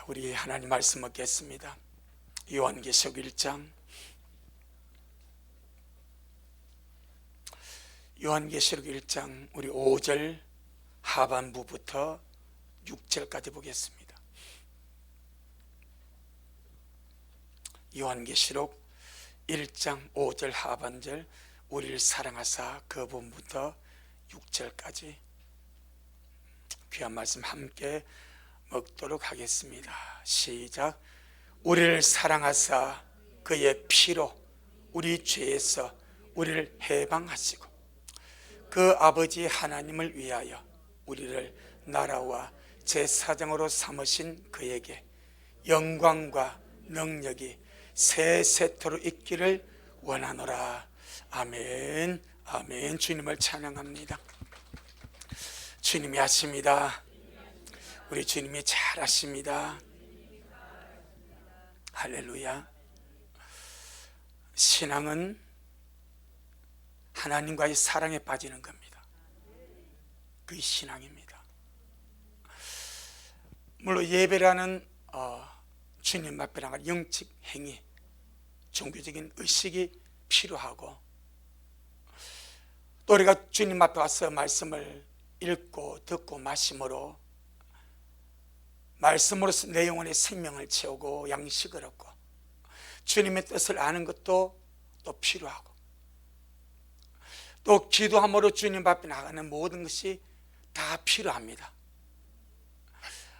우리 하나님 말씀 먹겠습니다. 요한계시록 1장, 요한계시록 1장 우리 5절 하반부부터 6절까지 보겠습니다. 요한계시록 1장 5절 하반절, 우리를 사랑하사 그 부분부터 6절까지 귀한 말씀 함께 먹도록 하겠습니다. 시작. 우리를 사랑하사 그의 피로 우리 죄에서 우리를 해방하시고 그 아버지 하나님을 위하여 우리를 나라와 제사장으로 삼으신 그에게 영광과 능력이 세세토록 있기를 원하노라. 아멘. 아멘. 주님을 찬양합니다. 주님이 하십니다. 우리 주님이 잘 하십니다. 할렐루야. 신앙은 하나님과의 사랑에 빠지는 겁니다. 그게 신앙입니다. 물론 예배라는 주님 앞에 나갈 영적 행위, 종교적인 의식이 필요하고, 또 우리가 주님 앞에 와서 말씀을 읽고 듣고 마심으로 말씀으로서 내 영혼의 생명을 채우고 양식을 얻고 주님의 뜻을 아는 것도 또 필요하고, 또 기도함으로 주님 앞에 나가는 모든 것이 다 필요합니다.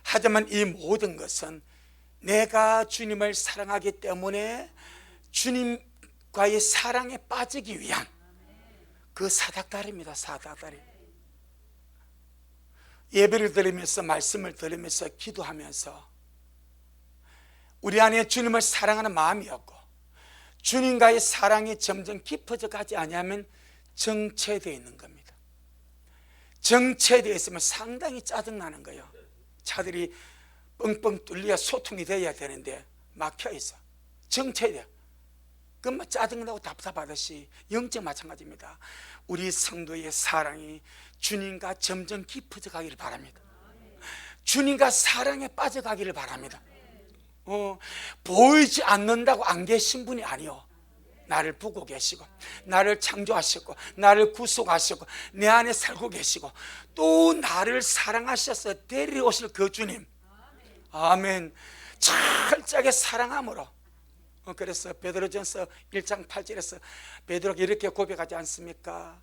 하지만 이 모든 것은 내가 주님을 사랑하기 때문에 주님과의 사랑에 빠지기 위한 그 사닥다리입니다. 사닥다리. 예배를 드리면서 말씀을 들으면서 기도하면서 우리 안에 주님을 사랑하는 마음이었고, 주님과의 사랑이 점점 깊어져 가지 않으면 정체되어 있는 겁니다. 정체되어 있으면 상당히 짜증나는 거예요. 차들이 뻥뻥 뚫려야 소통이 되어야 되는데 막혀 있어. 정체돼요. 그럼 짜증나고 답답하듯이 영적 마찬가지입니다. 우리 성도의 사랑이 주님과 점점 깊어져 가기를 바랍니다. 주님과 사랑에 빠져가기를 바랍니다. 보이지 않는다고 안 계신 분이 아니요, 나를 보고 계시고 나를 창조하셨고 나를 구속하셨고 내 안에 살고 계시고 또 나를 사랑하셔서 데려오실 그 주님, 아멘, 철저하게 사랑함으로. 그래서 베드로전서 1장 8절에서 베드로가 이렇게 고백하지 않습니까?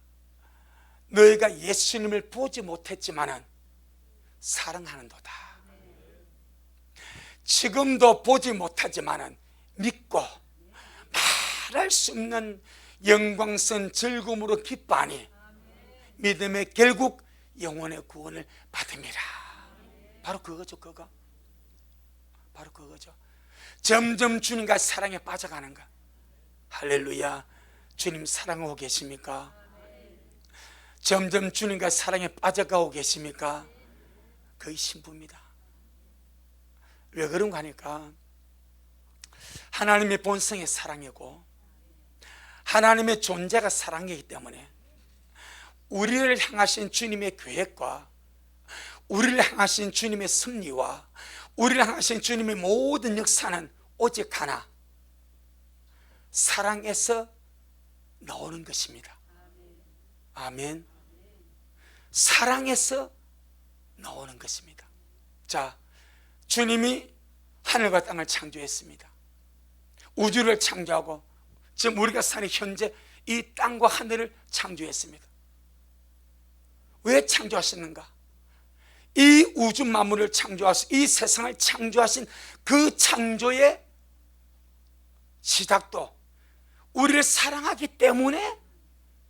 너희가 예수님을 보지 못했지만은 사랑하는도다. 지금도 보지 못하지만은 믿고 말할 수 없는 영광스러운 즐거움으로 기뻐하니 믿음의 결국 영혼의 구원을 받음이라. 바로 그거죠. 그거 바로 그거죠. 점점 주님과 사랑에 빠져가는 것. 할렐루야. 주님 사랑하고 계십니까? 점점 주님과 사랑에 빠져가고 계십니까? 그게 신부입니다. 왜 그런가 하니까 하나님의 본성이 사랑이고 하나님의 존재가 사랑이기 때문에 우리를 향하신 주님의 계획과 우리를 향하신 주님의 섭리와 우리를 향하신 주님의 모든 역사는 오직 하나, 사랑에서 나오는 것입니다. 아멘. 사랑에서 나오는 것입니다. 자, 주님이 하늘과 땅을 창조했습니다. 우주를 창조하고 지금 우리가 사는 현재 이 땅과 하늘을 창조했습니다. 왜 창조하셨는가? 이 우주 만물을 창조하신, 이 세상을 창조하신 그 창조의 시작도 우리를 사랑하기 때문에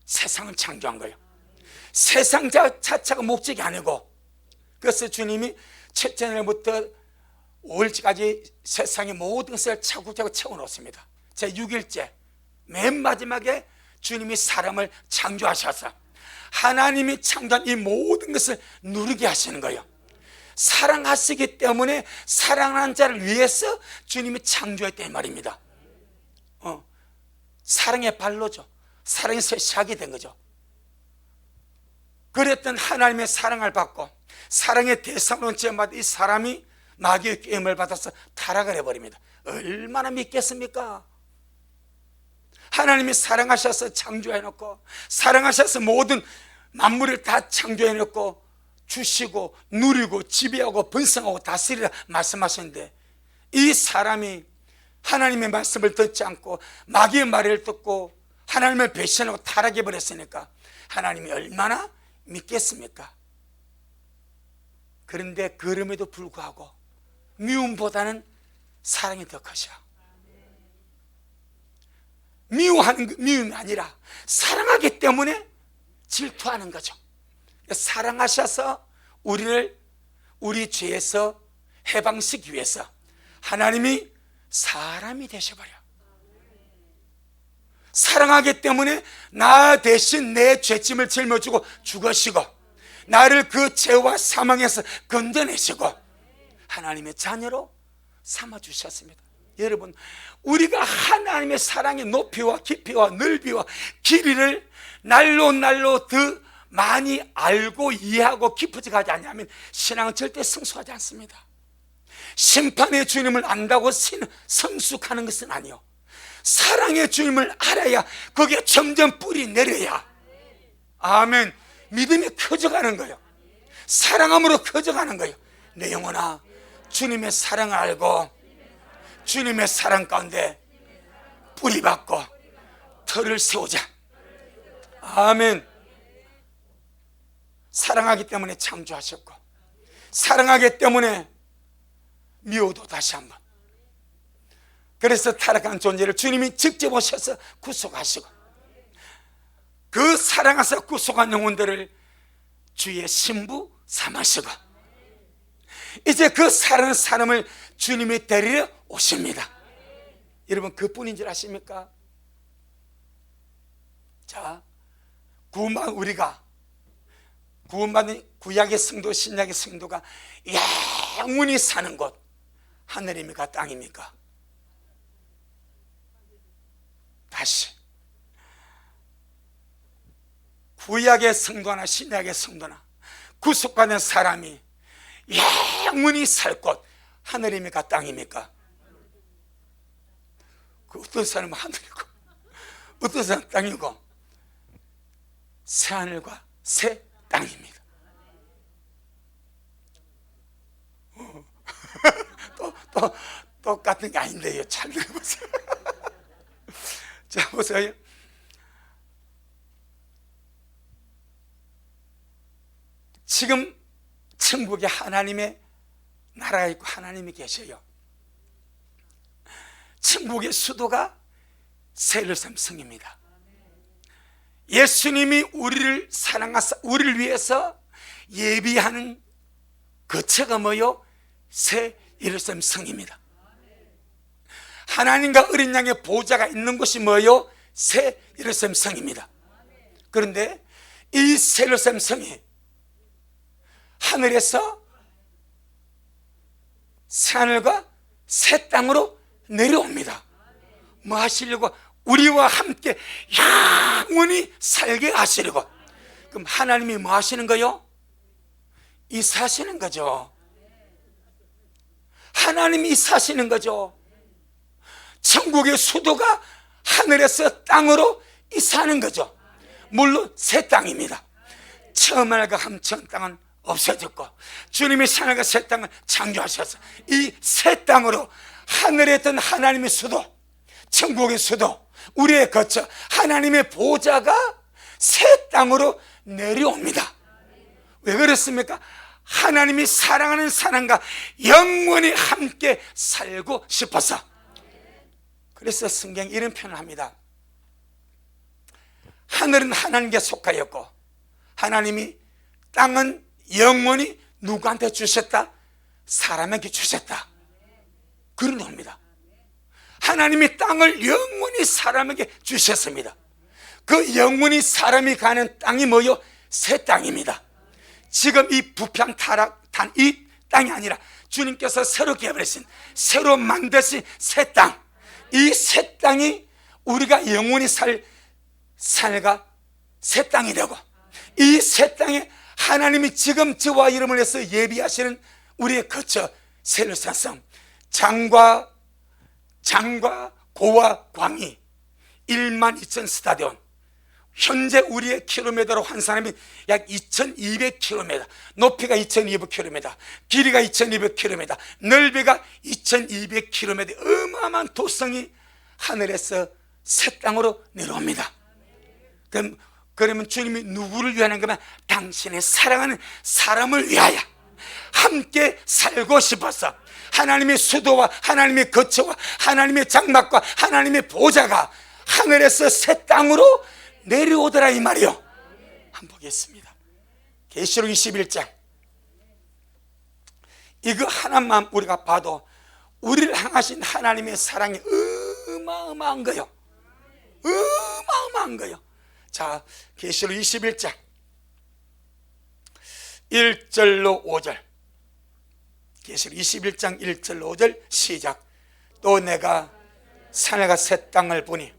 세상을 창조한 거예요. 세상 자체가 목적이 아니고, 그래서 주님이 첫째 날부터 5일까지 세상의 모든 것을 차곡차곡 채워놓습니다. 제6일째 맨 마지막에 주님이 사람을 창조하셔서 하나님이 창조한 이 모든 것을 누리게 하시는 거예요. 사랑하시기 때문에 사랑하는 자를 위해서 주님이 창조했다 이 말입니다. 사랑의 발로죠. 사랑에서 시작이 된 거죠. 그랬던 하나님의 사랑을 받고 사랑의 대상으로 제어받은 이 사람이 마귀의 꾀임을 받아서 타락을 해버립니다. 얼마나 믿겠습니까? 하나님이 사랑하셔서 창조해놓고, 사랑하셔서 모든 만물을 다 창조해놓고 주시고 누리고 지배하고 번성하고 다스리라 말씀하셨는데, 이 사람이 하나님의 말씀을 듣지 않고 마귀의 말을 듣고 하나님을 배신하고 타락해버렸으니까 하나님이 얼마나 믿겠습니까? 그런데 그럼에도 불구하고 미움보다는 사랑이 더 커져. 미움이 아니라 사랑하기 때문에 질투하는 거죠. 사랑하셔서 우리를 우리 죄에서 해방시키기 위해서 하나님이 사람이 되셔버려. 사랑하기 때문에 나 대신 내 죄짐을 짊어지고 죽으시고 나를 그 죄와 사망에서 건져내시고 하나님의 자녀로 삼아주셨습니다. 여러분, 우리가 하나님의 사랑의 높이와 깊이와 넓이와 길이를 날로 더 많이 알고 이해하고 깊어져 가지 않으면 신앙은 절대 성숙하지 않습니다. 심판의 주님을 안다고 성숙하는 것은 아니요, 사랑의 주님을 알아야 거기에 점점 뿌리 내려야, 아멘, 믿음이 커져가는 거예요. 사랑함으로 커져가는 거예요. 내 영혼아, 주님의 사랑을 알고 주님의 사랑 가운데 뿌리 박고 터를 세우자. 아멘. 사랑하기 때문에 창조하셨고, 사랑하기 때문에 미워도 다시 한번, 그래서 타락한 존재를 주님이 직접 오셔서 구속하시고 그 사랑하사 구속한 영혼들을 주의 신부 삼으시고 이제 그 사랑하는 사람을 주님이 데리러 오십니다. 여러분, 그뿐인 줄 아십니까? 자, 우리가 구원받은 구약의 성도, 신약의 성도가 영원히 사는 곳, 하늘입니까 땅입니까? 다시, 구약의 성도나 신약의 성도나 구속받은 사람이 영원히 살 곳, 하늘입니까 땅입니까? 그 어떤 사람은 하늘이고 어떤 사람은 땅이고, 새 하늘과 새 땅입니다. 또 똑같은 게 아닌데요. 잘 들어보세요. 자, 보세요. 지금 천국에 하나님의 나라가 있고 하나님이 계셔요. 천국의 수도가 예루살렘 성입니다. 예수님이 우리를 사랑하사 우리를 위해서 예비하는 거처가 뭐요? 새 예루살렘 성입니다. 하나님과 어린 양의 보좌가 있는 곳이 뭐요? 새 예루살렘 성입니다. 그런데 이 새 예루살렘 성이 하늘에서 새 하늘과 새 땅으로 내려옵니다. 뭐 하시려고? 우리와 함께 영원히 살게 하시려고. 그럼 하나님이 뭐 하시는 거요? 이사하시는 거죠. 하나님이 이사하시는 거죠. 천국의 수도가 하늘에서 땅으로 이사하는 거죠. 물론 새 땅입니다. 처음 하늘과 처음 땅은 없어졌고 주님이 하늘과 새 땅을 창조하셔서 이 새 땅으로 하늘에 있던 하나님의 수도, 천국의 수도, 우리의 거처, 하나님의 보좌가 새 땅으로 내려옵니다. 왜 그렇습니까? 하나님이 사랑하는 사람과 영원히 함께 살고 싶어서. 그래서 성경이 이런 표현을 합니다. 하늘은 하나님께 속하였고 하나님이 땅은 영원히 누구한테 주셨다? 사람에게 주셨다. 그런 겁니다. 하나님이 땅을 영원히 사람에게 주셨습니다. 그 영원히 사람이 가는 땅이 뭐요? 새 땅입니다. 지금 이 부평 타락한 이 땅이 아니라 주님께서 새로 개발하신, 새로 만드신 새 땅, 이 새 땅이 우리가 영원히 살가 새 땅이 되고, 이 새 땅에 하나님이 지금 저와 여러분을 위해서 예비하시는 우리의 거처 세르사성 장과 고와 광이 12,000 스타디온, 현재 우리의 킬로미터로 환산하면 약 2200km, 높이가 2200km, 길이가 2200km, 넓이가 2200km, 어마어마한 도성이 하늘에서 새 땅으로 내려옵니다. 그러면 주님이 누구를 위하는 거면 당신의 사랑하는 사람을 위하여 함께 살고 싶어서 하나님의 수도와 하나님의 거처와 하나님의 장막과 하나님의 보좌가 하늘에서 새 땅으로 내려오더라 이 말이요. 한번 보겠습니다. 계시록 21장. 이거 하나만 우리가 봐도 우리를 향하신 하나님의 사랑이 어마어마한 거요. 어마어마한 거요. 자, 계시록 21장 1절로 5절. 계시록 21장 1절로 5절 시작. 또 내가 하늘과 새 땅을 보니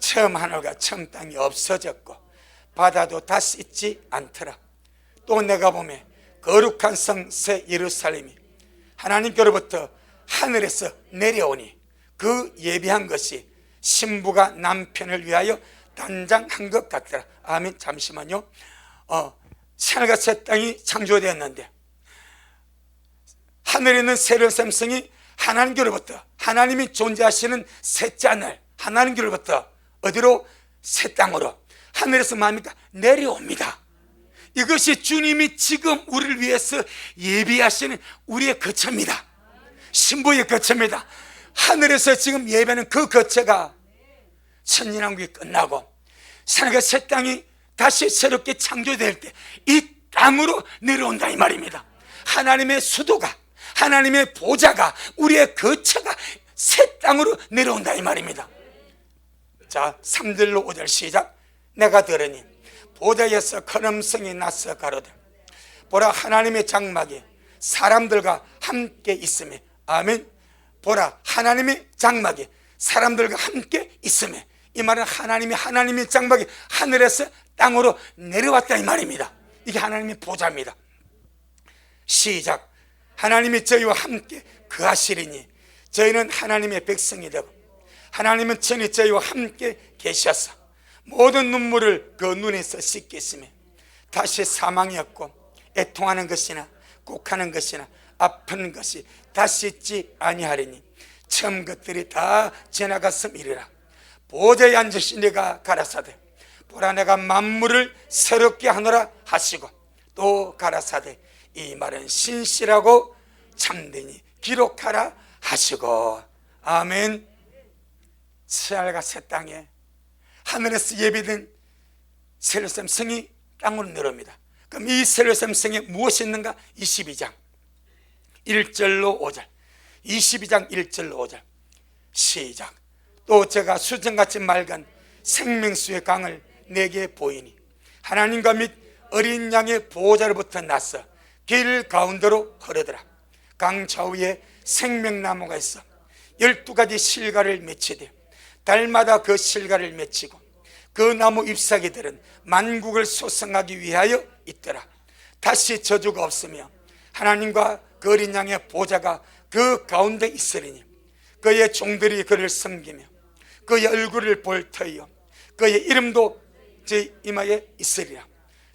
처음 하늘과 처음 땅이 없어졌고 바다도 다시 있지 않더라. 또 내가 보매 거룩한 성 새 예루살렘이 하나님께로부터 하늘에서 내려오니 그 예비한 것이 신부가 남편을 위하여 단장한 것 같더라. 아멘. 잠시만요. 하늘과 새 땅이 창조되었는데 하늘에 있는 세르사렘 성이 하나님께로부터, 하나님이 존재하시는 셋째 하늘 하나님께로부터 어디로? 새 땅으로 하늘에서 뭡니까? 내려옵니다. 이것이 주님이 지금 우리를 위해서 예비하시는 우리의 거처입니다. 신부의 거처입니다. 하늘에서 지금 예배하는 그 거처가 천년왕국이 끝나고 하늘과 새 땅이 다시 새롭게 창조될 때 이 땅으로 내려온다 이 말입니다. 하나님의 수도가, 하나님의 보좌가, 우리의 거처가 새 땅으로 내려온다 이 말입니다. 자, 3절로 5절 시작. 내가 들으니 보좌에서 큰 음성이 나서 가로되 보라 하나님의 장막이 사람들과 함께 있으며. 아멘. 보라 하나님의 장막이 사람들과 함께 있으며. 이 말은 하나님의 장막이 하늘에서 땅으로 내려왔다 이 말입니다. 이게 하나님의 보좌입니다. 시작. 하나님이 저희와 함께 거하시리니 저희는 하나님의 백성이 되고 하나님은 전히 저희와 함께 계셔서 모든 눈물을 그 눈에서 씻겠으며 다시 사망이 없고 애통하는 것이나 곡하는 것이나 아픈 것이 다시 있지 아니하리니 처음 것들이 다 지나갔음이리라. 보좌에 앉으신 네가 가라사대 보라 내가 만물을 새롭게 하노라 하시고 또 가라사대 이 말은 신실하고 참되니 기록하라 하시고. 아멘. 하늘과 새 땅에 하늘에서 예비된 세르사렘 성이 땅으로 내려옵니다. 그럼 이 세르사렘 성에 무엇이 있는가? 22장 1절로 5절 22장 1절로 5절 시작. 또 제가 수정같이 맑은 생명수의 강을 내게 보이니 하나님과 및 어린 양의 보호자로부터 나서 길 가운데로 흐르더라. 강 좌우에 생명나무가 있어 12가지 실과를 맺히되 달마다 그 실과를 맺히고 그 나무 잎사귀들은 만국을 소성하기 위하여 있더라. 다시 저주가 없으며 하나님과 그 어린 양의 보좌가 그 가운데 있으리니 그의 종들이 그를 섬기며 그의 얼굴을 볼 터이요 그의 이름도 제 이마에 있으리라.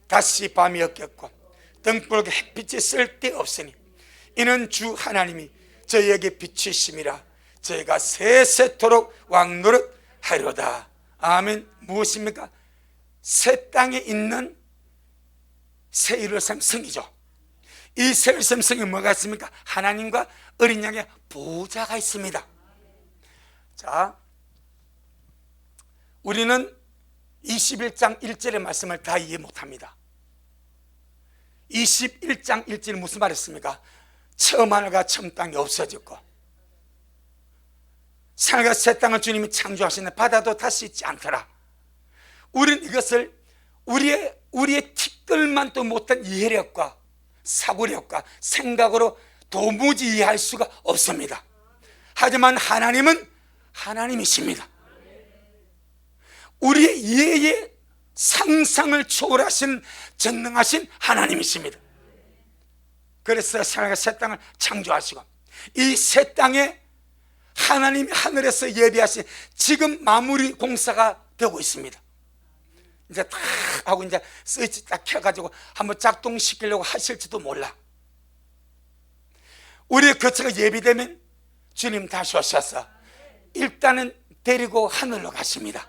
다시 밤이 없겠고 등불과 햇빛이 쓸데없으니 이는 주 하나님이 저희에게 비추심이라. 저희가 세세토록 왕노릇하리로다. 아멘. 무엇입니까? 새 땅에 있는 새 예루살렘 성이죠. 이 새 예루살렘 성에 뭐가 있습니까? 하나님과 어린 양의 보좌가 있습니다. 자, 우리는 21장 1절의 말씀을 다 이해 못합니다. 21장 1절이 무슨 말이었습니까? 처음 하늘과 처음 땅이 없어졌고 하늘과 새 땅을 주님이 창조하시는 바다도 다시 있지 않더라. 우리는 이것을 우리의 티끌만도 못한 이해력과 사고력과 생각으로 도무지 이해할 수가 없습니다. 하지만 하나님은 하나님이십니다. 우리의 이해의 상상을 초월하신 전능하신 하나님이십니다. 그래서 새 땅을 창조하시고 이 새 땅에 하나님이 하늘에서 예비하신 지금 마무리 공사가 되고 있습니다. 이제 다 하고 이제 스위치 딱 켜가지고 한번 작동시키려고 하실지도 몰라. 우리의 거처가 예비되면 주님 다시 오셔서 일단은 데리고 하늘로 가십니다.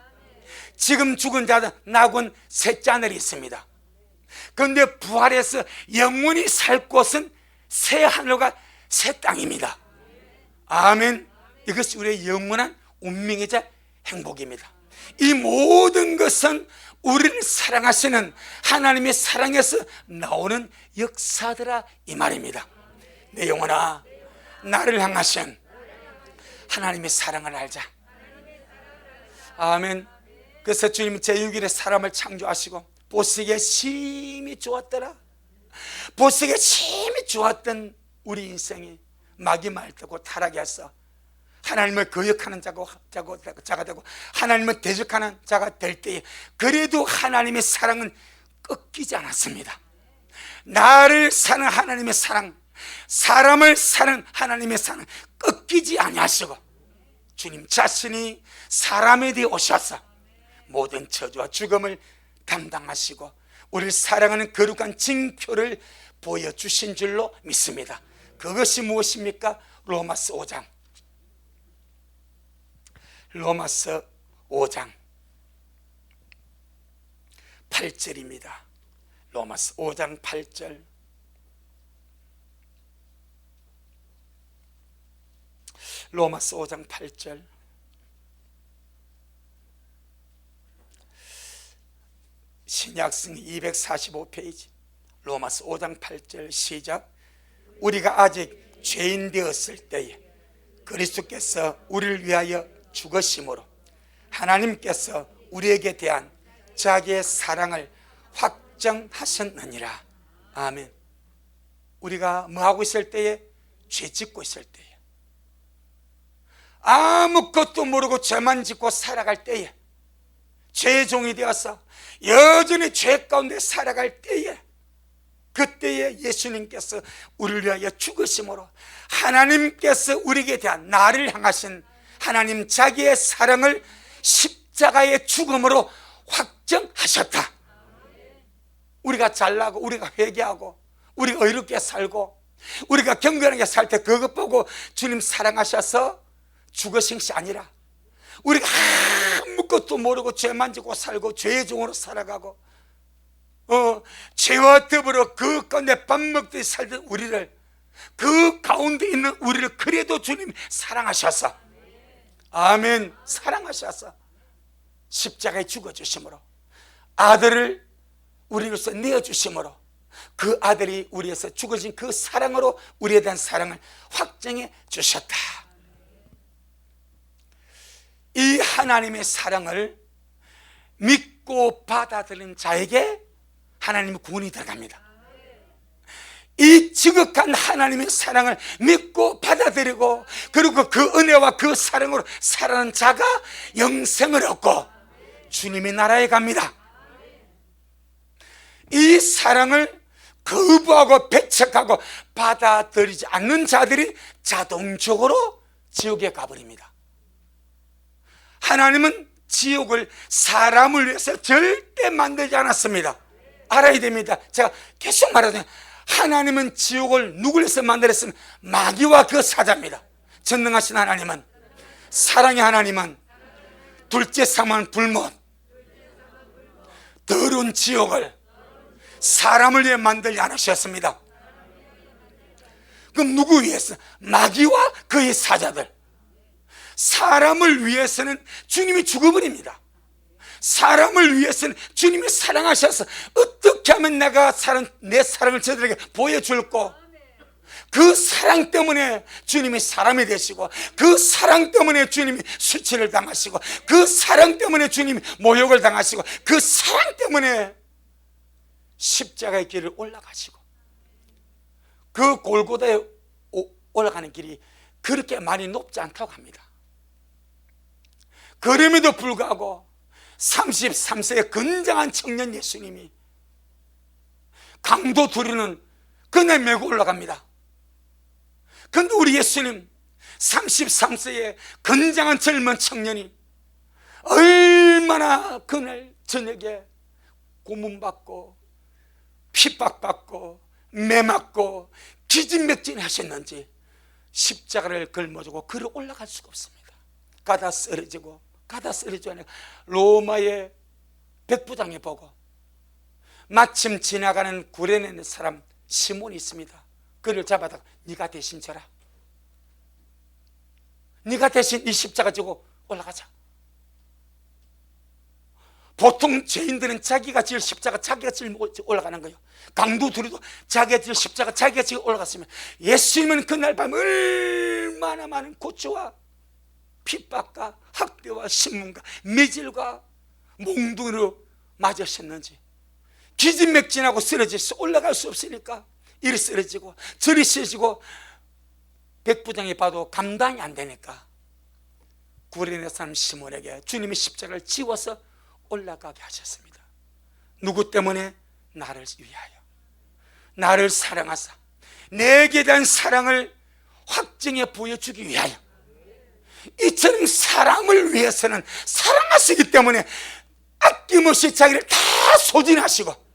지금 죽은 자들 낙원 셋째 하늘이 있습니다. 그런데 부활해서 영원히 살 곳은 새 하늘과 새 땅입니다. 아멘. 이것이 우리의 영원한 운명이자 행복입니다. 이 모든 것은 우리를 사랑하시는 하나님의 사랑에서 나오는 역사더라 이 말입니다. 내 영혼아, 나를 향하신 하나님의 사랑을 알자. 아멘. 그래서 주님이 제6일에 사람을 창조하시고 보시기에 심히 좋았더라. 보시기에 심히 좋았던 우리 인생이 막이 말되고 타락이 해서 하나님을 거역하는 자가 되고 하나님을 대적하는 자가 될 때에 그래도 하나님의 사랑은 꺾이지 않았습니다. 나를 사는 하나님의 사랑, 사람을 사는 하나님의 사랑 꺾이지 아니하시고 주님 자신이 사람에 대해 오셔서 모든 저주와 죽음을 담당하시고 우리를 사랑하는 거룩한 징표를 보여주신 줄로 믿습니다. 그것이 무엇입니까? 로마서 5장 8절입니다. 로마서 5장 8절. 로마서 5장 8절. 신약성 245페이지 로마서 5장 8절 시작. 우리가 아직 죄인 되었을 때에 그리스도께서 우리를 위하여 죽으심으로 하나님께서 우리에게 대한 자기의 사랑을 확정하셨느니라. 아멘. 우리가 뭐하고 있을 때에? 죄 짓고 있을 때에, 아무것도 모르고 죄만 짓고 살아갈 때에, 죄의 종이 되어서 여전히 죄 가운데 살아갈 때에, 그때에 예수님께서 우리를 위하여 죽으심으로 하나님께서 우리에게 대한 나를 향하신 하나님 자기의 사랑을 십자가의 죽음으로 확정하셨다. 우리가 잘나고 우리가 회개하고 우리가 의롭게 살고 우리가 경건하게 살 때 그것 보고 주님 사랑하셔서 죽으신 것이 아니라 우리가 아무것도 모르고 죄만 지고 살고 죄의 종으로 살아가고 죄와 더불어 그 가운데 밥 먹듯이 살던 우리를, 그 가운데 있는 우리를 그래도 주님 사랑하셔서, 아멘, 사랑하셔서 십자가에 죽어주심으로 아들을 우리로서 내어주심으로 그 아들이 우리에서 죽어진 그 사랑으로 우리에 대한 사랑을 확정해 주셨다. 이 하나님의 사랑을 믿고 받아들인 자에게 하나님의 구원이 들어갑니다. 이 지극한 하나님의 사랑을 믿고 받아들이고 그리고 그 은혜와 그 사랑으로 살아가는 자가 영생을 얻고 주님의 나라에 갑니다. 이 사랑을 거부하고 배척하고 받아들이지 않는 자들이 자동적으로 지옥에 가버립니다. 하나님은 지옥을 사람을 위해서 절대 만들지 않았습니다. 알아야 됩니다. 제가 계속 말하잖아요. 하나님은 지옥을 누구를 위해서 만들었으면 마귀와 그 사자입니다. 전능하신 하나님은, 사랑의 하나님은 둘째 상만 불못, 더러운 지옥을 사람을 위해 만들지 않으셨습니다. 그럼 누구 위해서? 마귀와 그의 사자들. 사람을 위해서는 주님이 죽어버립니다. 사람을 위해서는 주님이 사랑하셔서 어떻게 하면 내가 내 사랑을 저들에게 보여줄고, 그 사랑 때문에 주님이 사람이 되시고, 그 사랑 때문에 주님이 수치를 당하시고, 그 사랑 때문에 주님이 모욕을 당하시고, 그 사랑 때문에 십자가의 길을 올라가시고, 그 골고다에 올라가는 길이 그렇게 많이 높지 않다고 합니다. 그럼에도 불구하고 33세의 건장한 청년 예수님이 강도 두르는 그 그날 메고 올라갑니다. 그런데 우리 예수님 33세의 건장한 젊은 청년이 얼마나 그날 저녁에 고문받고 핍박받고 매맞고 기진맥진 하셨는지 십자가를 걸머지고 걸어 올라갈 수가 없습니다. 가다 쓰러지고 로마의 백부장이 보고 마침 지나가는 구레네 있는 사람 시몬이 있습니다. 그를 잡아다가 네가 대신 져라. 네가 대신 이 십자가 지고 올라가자. 보통 죄인들은 자기가 질 십자가 자기가 지고 올라가는 거예요. 강도 둘이도 자기가 질 십자가 자기가 지고 올라갔으면, 예수님은 그날 밤 얼마나 많은 고초와 핍박과 학대와 신문과 매질과 몽둥이로 맞으셨는지, 기진맥진하고 쓰러져서 올라갈 수 없으니까 이리 쓰러지고 저리 쓰러지고 백부장이 봐도 감당이 안 되니까 구레네 사람 시몬에게 주님이 십자가를 지워서 올라가게 하셨습니다. 누구 때문에? 나를 위하여, 나를 사랑하사 내게 대한 사랑을 확증해 보여주기 위하여, 이처럼 사람을 위해서는 사랑하시기 때문에 아낌없이 자기를 다 소진하시고,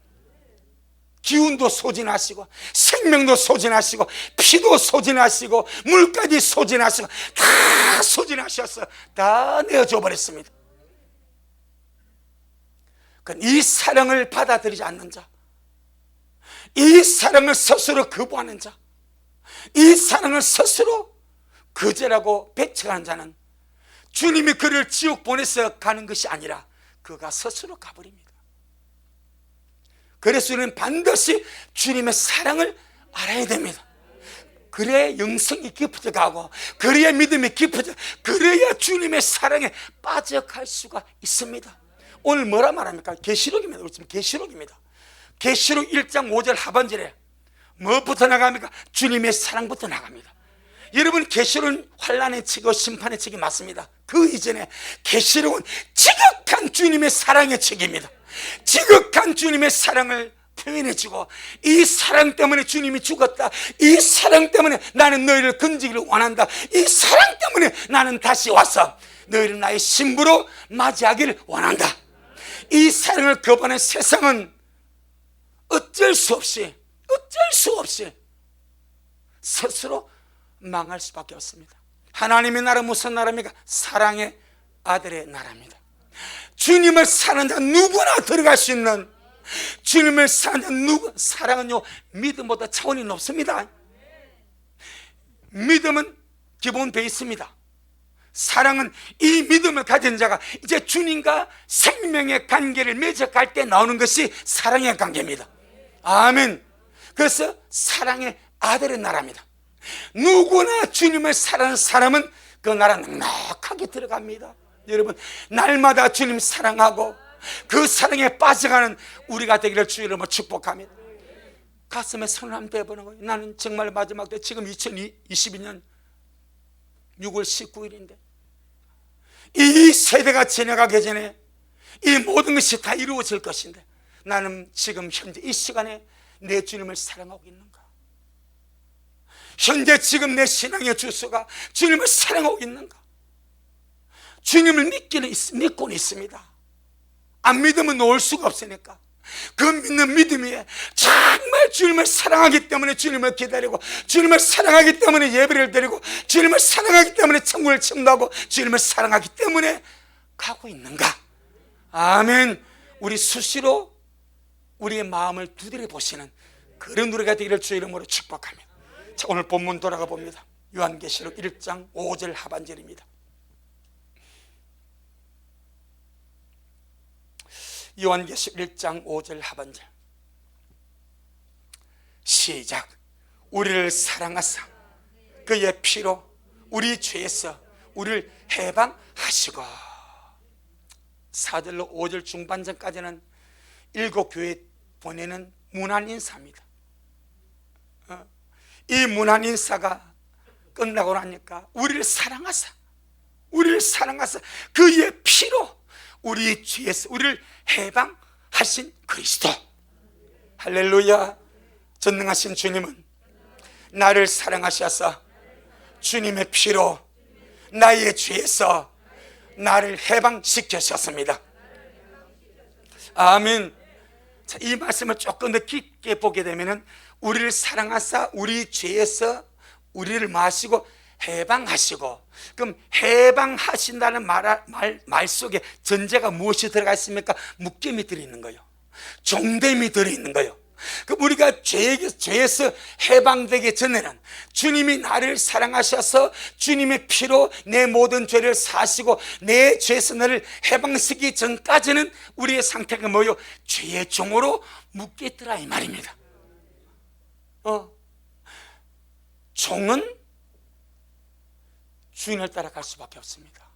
기운도 소진하시고 생명도 소진하시고 피도 소진하시고 물까지 소진하시고 다 소진하셔서 다 내어줘 버렸습니다. 이 사랑을 받아들이지 않는 자, 이 사랑을 스스로 거부하는 자, 이 사랑을 스스로 거절하고 배척하는 자는 주님이 그를 지옥 보내서 가는 것이 아니라 그가 스스로 가버립니다. 그래서 우리는 반드시 주님의 사랑을 알아야 됩니다. 그래야 영성이 깊어져 가고, 그래야 믿음이 깊어져, 그래야 주님의 사랑에 빠져갈 수가 있습니다. 오늘 뭐라 말합니까? 계시록입니다. 우리 지금 계시록입니다. 계시록 1장 5절 하반절에 뭐부터 나갑니까? 주님의 사랑부터 나갑니다. 여러분, 계시록은 환난의 책이고 심판의 책이 맞습니다. 그 이전에 계시록은 지극한 주님의 사랑의 책입니다. 지극한 주님의 사랑을 표현해주고, 이 사랑 때문에 주님이 죽었다, 이 사랑 때문에 나는 너희를 건지기를 원한다, 이 사랑 때문에 나는 다시 와서 너희를 나의 신부로 맞이하기를 원한다. 이 사랑을 거부하는 세상은 어쩔 수 없이 스스로 망할 수밖에 없습니다. 하나님의 나라 무슨 나라입니까? 사랑의 아들의 나라입니다. 주님을 사랑하는 자 누구나 들어갈 수 있는, 주님을 사랑하는 자 사랑은요 믿음보다 차원이 높습니다. 믿음은 기본 베이스입니다. 사랑은 이 믿음을 가진 자가 이제 주님과 생명의 관계를 맺어갈 때 나오는 것이 사랑의 관계입니다. 아멘. 그래서 사랑의 아들의 나라입니다. 누구나 주님을 사랑하는 사람은 그 나라 넉넉하게 들어갑니다. 여러분, 날마다 주님 사랑하고 그 사랑에 빠져가는 우리가 되기를 주의 이름으로 축복합니다. 가슴에 손을 한번 대보는 거예요. 나는 정말 마지막 때, 지금 2022년 6월 19일인데 이 세대가 지나가기 전에 이 모든 것이 다 이루어질 것인데, 나는 지금 현재 이 시간에 내 주님을 사랑하고 있는가? 현재 지금 내 신앙의 주소가 주님을 사랑하고 있는가? 주님을 믿고는 있습니다. 안 믿으면 놓을 수가 없으니까 그 믿는 믿음 위에 정말 주님을 사랑하기 때문에 주님을 기다리고, 주님을 사랑하기 때문에 예배를 드리고, 주님을 사랑하기 때문에 천국을 침노하고, 주님을 사랑하기 때문에 가고 있는가? 아멘. 우리 수시로 우리의 마음을 두드려 보시는 그런 우리가 되기를 주의 이름으로 축복합니다. 자, 오늘 본문 돌아가 봅니다. 요한계시록 1장 5절 하반절입니다. 요한계시록 1장 5절 하반절, 시작. 우리를 사랑하사 그의 피로 우리 죄에서 우리를 해방하시고. 4절로 5절 중반전까지는 7교회 보내는 문안인사입니다. 이 문안인사가 끝나고 나니까 우리를 사랑하사 그의 피로 우리 죄에서 우리를 해방하신 그리스도. 할렐루야. 전능하신 주님은 나를 사랑하셔서 주님의 피로 나의 죄에서 나를 해방시키셨습니다. 아멘. 자, 이 말씀을 조금 더 깊게 보게 되면 우리를 사랑하사 우리 죄에서 우리를 마시고 해방하시고, 그럼 해방하신다는 말 속에 전제가 무엇이 들어가 있습니까? 묶임이 들어있는 거예요. 종됨이 들어있는 거예요. 그럼 우리가 죄에서 해방되기 전에는 주님이 나를 사랑하셔서 주님의 피로 내 모든 죄를 사시고 내 죄에서 나를 해방시키기 전까지는 우리의 상태가 뭐예요? 죄의 종으로 묶여있더라 이 말입니다. 종은 주인을 따라갈 수밖에 없습니다.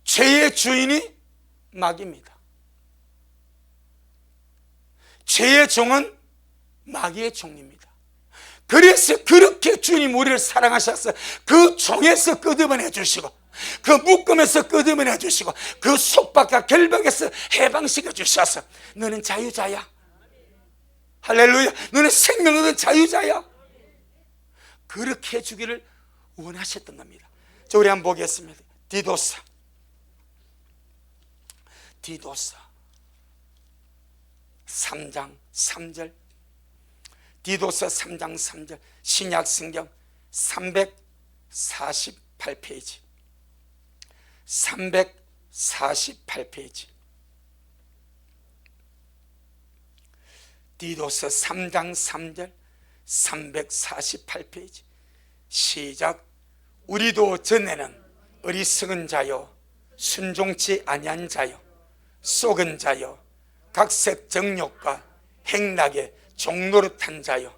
죄의 주인이 마귀입니다. 죄의 종은 마귀의 종입니다. 그래서 그렇게 주님 우리를 사랑하셔서 그 종에서 끄집어내 주시고, 그 묶음에서 끄집어내 주시고, 그 속박과 결박에서 해방시켜 주셔서 너는 자유자야. 할렐루야. 너는 생명 얻은 자유자야. 그렇게 해주기를 원하셨던 겁니다. 자, 우리 한번 보겠습니다. 디도서 3장 3절. 디도서 3장 3절. 신약 성경 348페이지. 348페이지. 디도서 3장 3절 348페이지. 시작. 우리도 전에는 어리석은 자요 순종치 아니한 자요 속은 자요 각색 정욕과 행락에 종노릇한 자요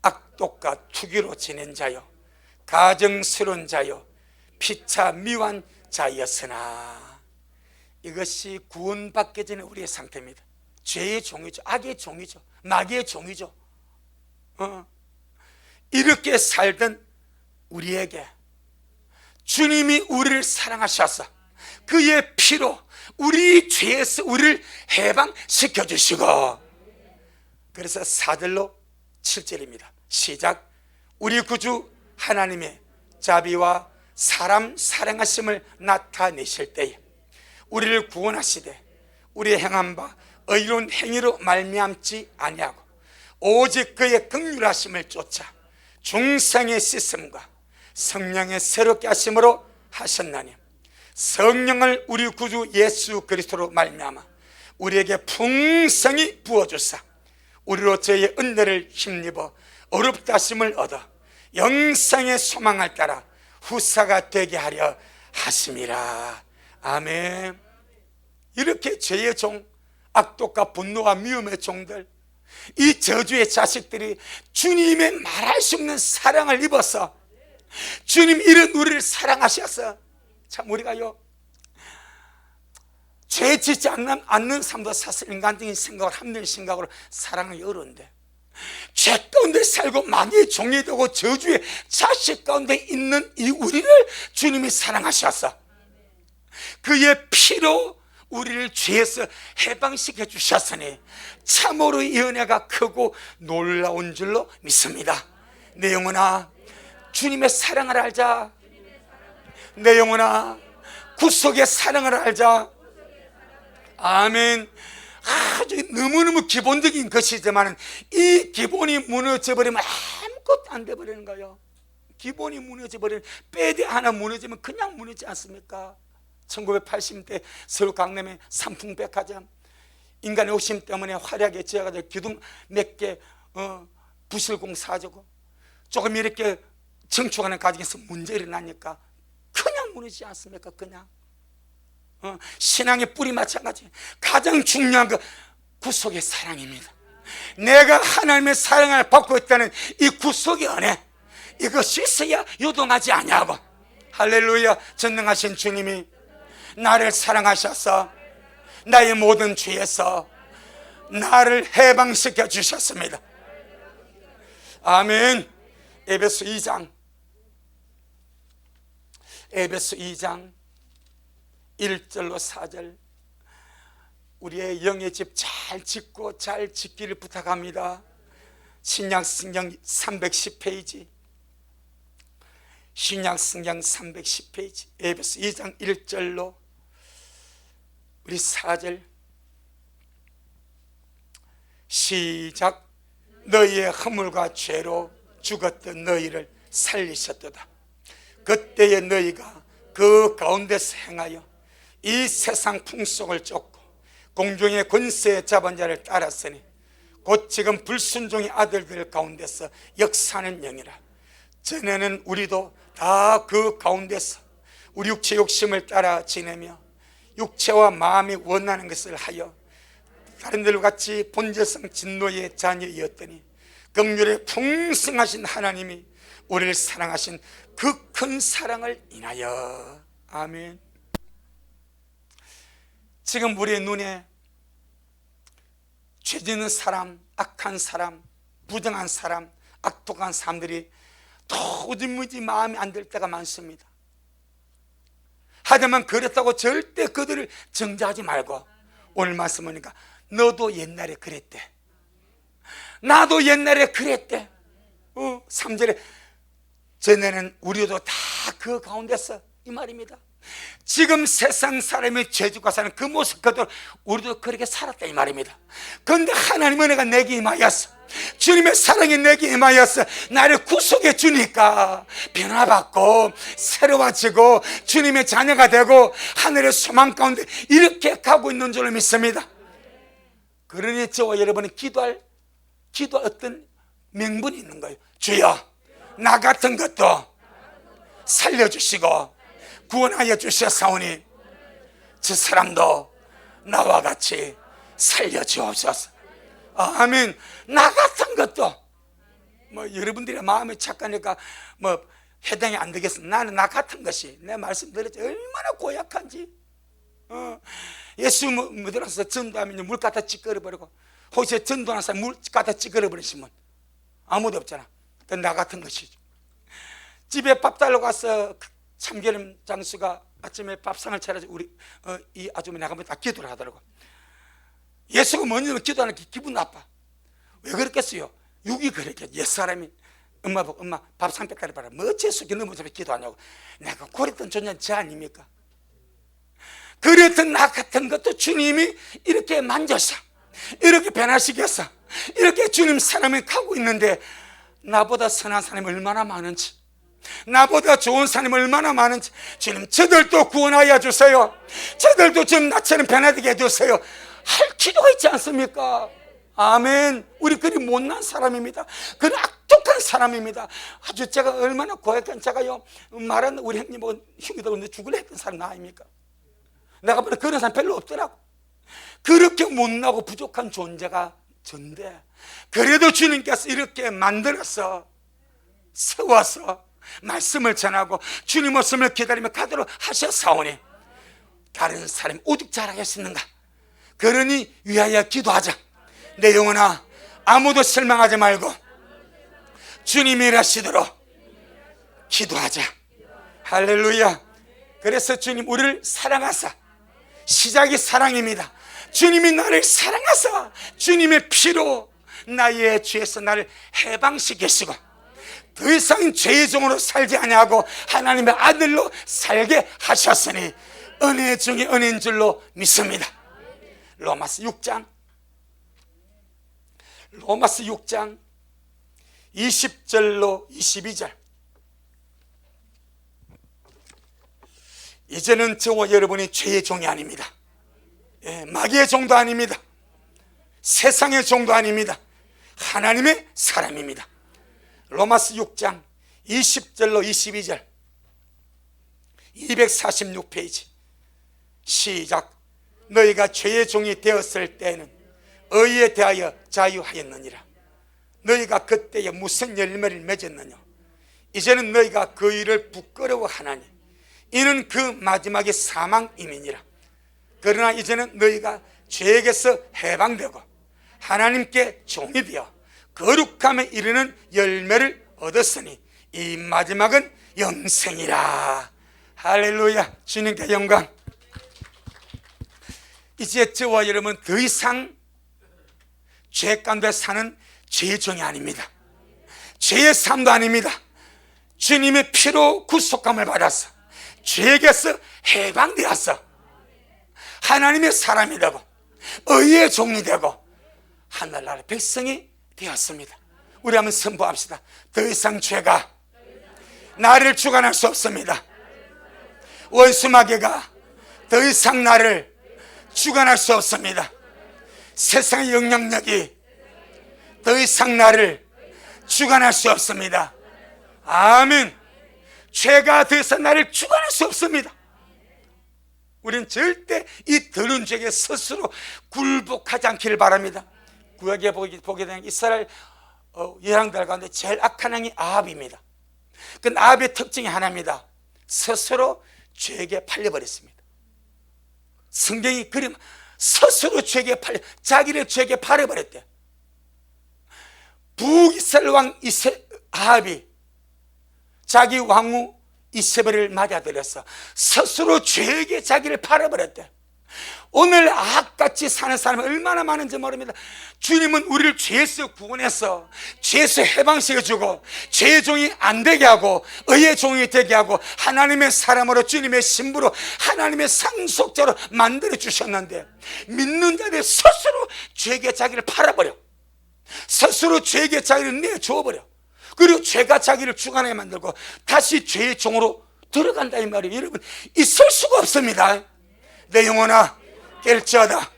악독과 투기로 지낸 자요 가정스러운 자요 피차 미워한 자였으나, 이것이 구원받기 전에 우리의 상태입니다. 죄의 종이죠. 악의 종이죠. 마귀의 종이죠. 이렇게 살던 우리에게 주님이 우리를 사랑하셔서 그의 피로 우리 죄에서 우리를 해방시켜 주시고, 그래서 4절로 7절입니다. 시작. 우리 구주 하나님의 자비와 사람 사랑하심을 나타내실 때에 우리를 구원하시되 우리의 행한 바 의로운 행위로 말미암지 아니하고 오직 그의 긍휼하심을 쫓아 중생의 씻음과 성령의 새롭게 하심으로 하셨나니, 성령을 우리 구주 예수 그리스도로 말미암아 우리에게 풍성히 부어주사 우리로 저의 은혜를 힘입어 어렵다 하심을 얻어 영생의 소망을 따라 후사가 되게 하려 하심이라. 아멘. 이렇게 죄의 종, 악독과 분노와 미움의 종들, 이 저주의 자식들이 주님의 말할 수 없는 사랑을 입어서 주님 이런 우리를 사랑하셔서, 참 우리가요 죄 짓지 않는 삶도 사실 인간적인 생각을 합리적인 생각으로 사랑하기 어려운데, 죄 가운데 살고 마귀의 종이 되고 저주의 자식 가운데 있는 이 우리를 주님이 사랑하셔서 그의 피로 우리를 죄에서 해방시켜 주셨으니 참으로 이 은혜가 크고 놀라운 줄로 믿습니다. 내 영혼아 주님의 사랑을 알자. 내 영혼아 구속의 사랑을 알자. 아멘. 아주 너무너무 기본적인 것이지만 이 기본이 무너져버리면 아무것도 안 돼버리는 거예요. 기본이 무너져버리면, 빼대 하나 무너지면 그냥 무너지지 않습니까? 1980년대 서울 강남의 삼풍백화점, 인간의 욕심 때문에 화려하게 지어가지고 기둥 몇 개 부실공 사주고 조금 이렇게 증축하는 과정에서 문제 일어나니까 그냥 무너지지 않습니까? 그냥 신앙의 뿌리 마찬가지. 가장 중요한 거 구속의 사랑입니다. 내가 하나님의 사랑을 받고 있다는 이 구속의 은혜, 이것이 있어야 요동하지 아니하고, 할렐루야. 전능하신 주님이 나를 사랑하셔서 나의 모든 죄에서 나를 해방시켜 주셨습니다. 아멘. 에베소 2장 1절로 4절. 우리의 영의 집 잘 짓고 잘 짓기를 부탁합니다. 신약성경 310페이지, 신약성경 310페이지, 에베소 2장 1절로 우리 4절 시작. 너희의 허물과 죄로 죽었던 너희를 살리셨도다. 그때에 너희가 그 가운데서 행하여 이 세상 풍속을 쫓고 공중의 권세에 잡은 자를 따랐으니 곧 지금 불순종의 아들들 가운데서 역사하는 영이라. 전에는 우리도 다 그 가운데서 우리 육체 욕심을 따라 지내며 육체와 마음이 원하는 것을 하여 다른 들과 같이 본질성 진노의 자녀이었더니 긍휼에 풍성하신 하나님이 우리를 사랑하신 그 큰 사랑을 인하여. 아멘. 지금 우리의 눈에 죄 짓는 사람, 악한 사람, 부정한 사람, 악독한 사람들이 도무지 마음에 안 들 때가 많습니다. 하지만 그렇다고 절대 그들을 정죄하지 말고 오늘 말씀 보니까 너도 옛날에 그랬대, 나도 옛날에 그랬대. 3절에 전에는 우리도 다 그 가운데서, 이 말입니다. 지금 세상 사람이 죄짓고 사는 그 모습 그대로 우리도 그렇게 살았다, 이 말입니다. 그런데 하나님의 은혜가 내게 임하였어. 주님의 사랑이 내게 임하여서 나를 구속해 주니까 변화받고 새로워지고 주님의 자녀가 되고 하늘의 소망 가운데 이렇게 가고 있는 줄로 믿습니다. 그러니 저와 여러분은 기도할 어떤 명분이 있는 거예요. 주여, 나 같은 것도 살려주시고 구원하여 주셨사오니 저 사람도 나와 같이 살려주옵소서. 아멘. 나 같은 것도, 여러분들의 마음이 착하니까 해당이 안 되겠어. 나는 나 같은 것이, 내 말씀 들었지 얼마나 고약한지. 예수 믿으면서 전도하면 물 갖다 찌꺼려버리고, 혹시 전도하는 사람 물 갖다 찌꺼려버리시면 아무도 없잖아. 나 같은 것이죠. 집에 밥 달러 가서 참기름 장수가 아침에 밥상을 차려서 우리 이 아줌마 나가면 다 기도를 하더라고. 예수가 뭐냐면 기도하는 게 기분 나빠. 왜 그랬겠어요? 육이 그렇게 옛사람이 엄마 보고 엄마 밥상 뺏가리 봐라. 뭐 재수기 너무 저렇게 기도하냐고. 내가 그랬던 존재는 저 아닙니까? 그랬던 나 같은 것도 주님이 이렇게 만져서 이렇게 변화시켜서 이렇게 주님 사람이 가고 있는데, 나보다 선한 사람이 얼마나 많은지, 나보다 좋은 사람이 얼마나 많은지, 주님 저들도 구원하여 주세요. 저들도 좀 나처럼 변화되게 해주세요. 할 기도가 있지 않습니까? 아멘. 우리 그리 못난 사람입니다. 그리 악독한 사람입니다. 아주 제가 얼마나 고약한, 제가요 말하는 우리 형님하고 형이다 근데 죽을래 했던 사람 나 아닙니까? 내가 보니 그런 사람 별로 없더라고. 그렇게 못나고 부족한 존재가 전데, 그래도 주님께서 이렇게 만들어서 세워서 말씀을 전하고 주님 말씀을 기다리며 가도록 하셨사오니 다른 사람이 오죽 잘하겠습니까? 그러니 위하여 기도하자. 내 영혼아, 아무도 실망하지 말고 주님이 일하시도록 기도하자. 할렐루야. 그래서 주님 우리를 사랑하사, 시작이 사랑입니다. 주님이 나를 사랑하사 주님의 피로 나의 죄에서 나를 해방시키시고 더 이상 죄의 종으로 살지 아니하고 하나님의 아들로 살게 하셨으니 은혜 중에 은혜인 줄로 믿습니다. 로마서 6장 20절로 22절. 이제는 저와 여러분이 죄의 종이 아닙니다. 마귀의 종도 아닙니다. 세상의 종도 아닙니다. 하나님의 사람입니다. 로마서 6장 20절로 22절 246페이지 시작. 너희가 죄의 종이 되었을 때는 의에 대하여 자유하였느니라. 너희가 그때에 무슨 열매를 맺었느냐. 이제는 너희가 그 일을 부끄러워하나니 이는 그 마지막에 사망임이니라. 그러나 이제는 너희가 죄에게서 해방되고 하나님께 종이 되어 거룩함에 이르는 열매를 얻었으니 이 마지막은 영생이라. 할렐루야. 주님께 영광. 이제 저와 여러분 더 이상 죄 가운데 사는 죄의 종이 아닙니다. 죄의 삶도 아닙니다. 주님의 피로 구속감을 받았어. 죄에게서 해방되었어. 하나님의 사람이 되고 의의 종이 되고 하늘나라의 백성이 되었습니다. 우리 한번 선포합시다. 더 이상 죄가 나를 주관할 수 없습니다. 원수마귀가 더 이상 나를 주관할 수 없습니다. 세상의 영향력이 더 이상 나를 주관할 수 없습니다. 아멘. 죄가 더 이상 나를 주관할 수 없습니다. 우리는 절대 이 더러운 죄에 스스로 굴복하지 않기를 바랍니다. 구약에 보게 되는 이스라엘 열왕들 가운데 제일 악한 왕이 아합입니다. 그 아합의 특징이 하나입니다. 스스로 죄에게 팔려버렸습니다. 성경이 그림 스스로 죄에게 팔려 자기를 죄에게 팔아버렸대. 북이스라엘 왕 아합이 자기 왕후 이세벨을 맞아들여서 스스로 죄에게 자기를 팔아버렸대. 오늘 아합같이 사는 사람이 얼마나 많은지 모릅니다. 주님은 우리를 죄에서 구원해서 죄에서 해방시켜주고 죄의 종이 안 되게 하고 의의 종이 되게 하고 하나님의 사람으로 주님의 신부로 하나님의 상속자로 만들어 주셨는데 믿는 자들이 스스로 죄에게 자기를 팔아버려. 스스로 죄에게 자기를 내줘버려. 그리고 죄가 자기를 주관하게 만들고 다시 죄의 종으로 들어간다 이 말이에요. 여러분, 있을 수가 없습니다. 내 영혼아 깰지어다.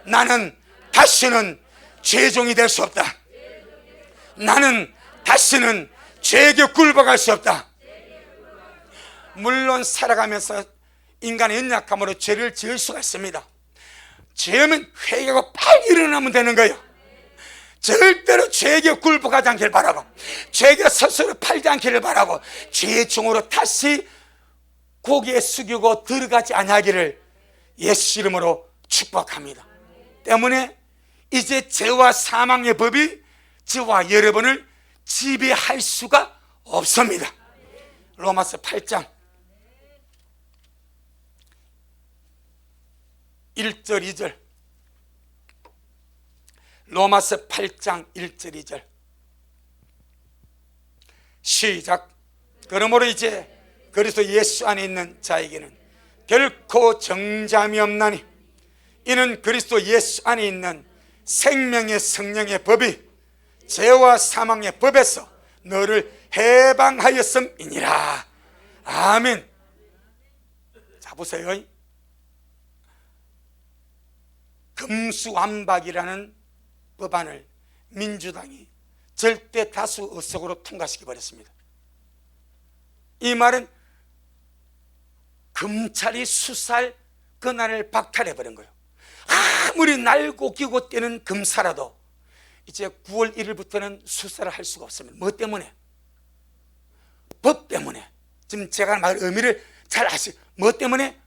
나는 다시는 죄의 종이 될 수 없다. 나는 다시는 죄에게 굴복할 수 없다. 물론 살아가면서 인간의 연약함으로 죄를 지을 수가 있습니다. 죄면 회개하고 빨리 일어나면 되는 거예요. 절대로 죄에게 굴복하지 않기를 바라고 죄에게 스스로 팔지 않기를 바라고 죄의 종으로 다시 고개 숙이고 들어가지 아니하기를 예수 이름으로 축복합니다. 때문에 이제 죄와 사망의 법이 저와 여러분을 지배할 수가 없습니다. 로마서 8장 1절 2절 로마서 8장 1절 2절 시작. 그러므로 이제 그리스도 예수 안에 있는 자에게는 결코 정잠이 없나니 이는 그리스도 예수 안에 있는 생명의 성령의 법이 죄와 사망의 법에서 너를 해방하였음이니라. 아멘. 자 보세요. 금수완박이라는 법안을 민주당이 절대 다수 의석으로 통과시켜버렸습니다. 이 말은 검찰이 수사할 권한을 박탈해버린 거예요. 아무리 날고 기고 뛰는 검사라도 이제 9월 1일부터는 수사를 할 수가 없습니다. 뭐 때문에? 법 때문에. 지금 제가 말 의미를 잘 아시죠? 뭐 때문에?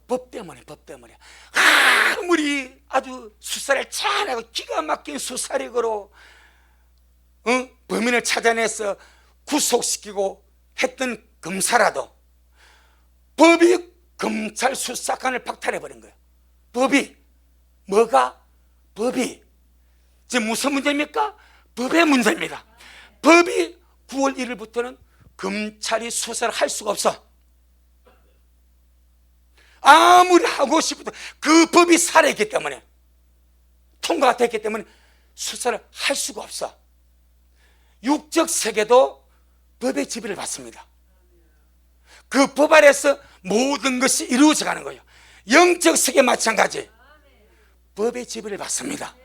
법 때문에. 법 때문에. 아무리 아주 수사를 잘하고 기가 막힌 수사력으로 범인을 찾아내서 구속시키고 했던 검사라도 법이 검찰 수사권을 박탈해버린 거예요. 법이 뭐가? 법이 지금 무슨 문제입니까? 법의 문제입니다. 법이 9월 1일부터는 검찰이 수사를 할 수가 없어. 아무리 하고 싶어도 그 법이 살아있기 때문에 통과가 됐기 때문에 수사를 할 수가 없어. 육적 세계도 법의 지배를 받습니다. 그 법 아래서 모든 것이 이루어져 가는 거예요. 영적 세계 마찬가지 법의 지배를 받습니다.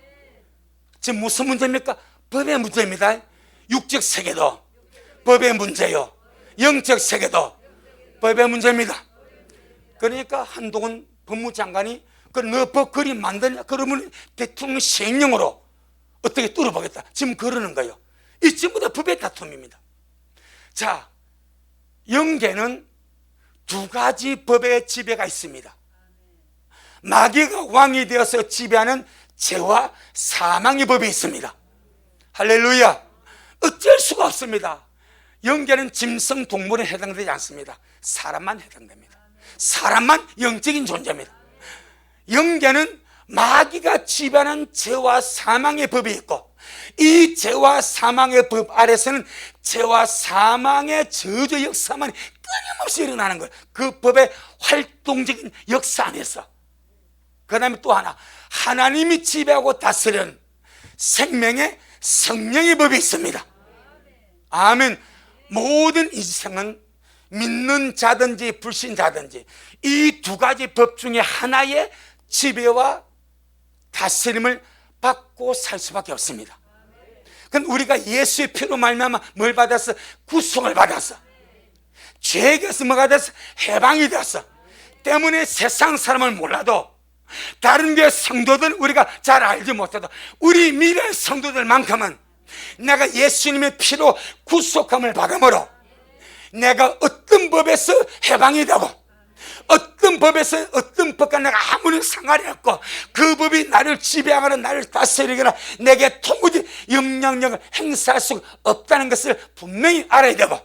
지금 무슨 문제입니까? 법의 문제입니다. 육적 세계도 법의 문제요, 영적 세계도 법의 문제입니다. 그러니까 한동훈 법무장관이 너 법 그림 만드냐? 그러면 대통령 시행령으로 어떻게 뚫어보겠다 지금 그러는 거예요. 이 전부 다 법의 다툼입니다. 자, 영계는 두 가지 법의 지배가 있습니다. 마귀가 왕이 되어서 지배하는 죄와 사망의 법이 있습니다. 할렐루야. 어쩔 수가 없습니다. 영계는 짐승 동물에 해당되지 않습니다. 사람만 해당됩니다. 사람만 영적인 존재입니다. 영계는 마귀가 지배하는 죄와 사망의 법이 있고 이 죄와 사망의 법 아래서는 죄와 사망의 저주 역사만 끊임없이 일어나는 거예요. 그 법의 활동적인 역사 안에서. 그 다음에 또 하나, 하나님이 지배하고 다스리는 생명의 성령의 법이 있습니다. 아멘. 모든 인생은 믿는 자든지 불신자든지 이 두 가지 법 중에 하나의 지배와 다스림을 받고 살 수밖에 없습니다. 그럼 우리가 예수의 피로 말미암아 뭘 받았어? 구속을 받았어. 죄에게서 뭐가 됐어? 해방이 됐어. 때문에 세상 사람을 몰라도 다른 교회 성도들 우리가 잘 알지 못해도 우리 미래 성도들만큼은 내가 예수님의 피로 구속함을 받음으로 내가 어떤 법에서 해방이 되고 어떤 법에서 어떤 법과 내가 아무런 상관이 없고 그 법이 나를 지배하거나 나를 다스리거나 내게 도무지 영향력을 행사할 수 없다는 것을 분명히 알아야 되고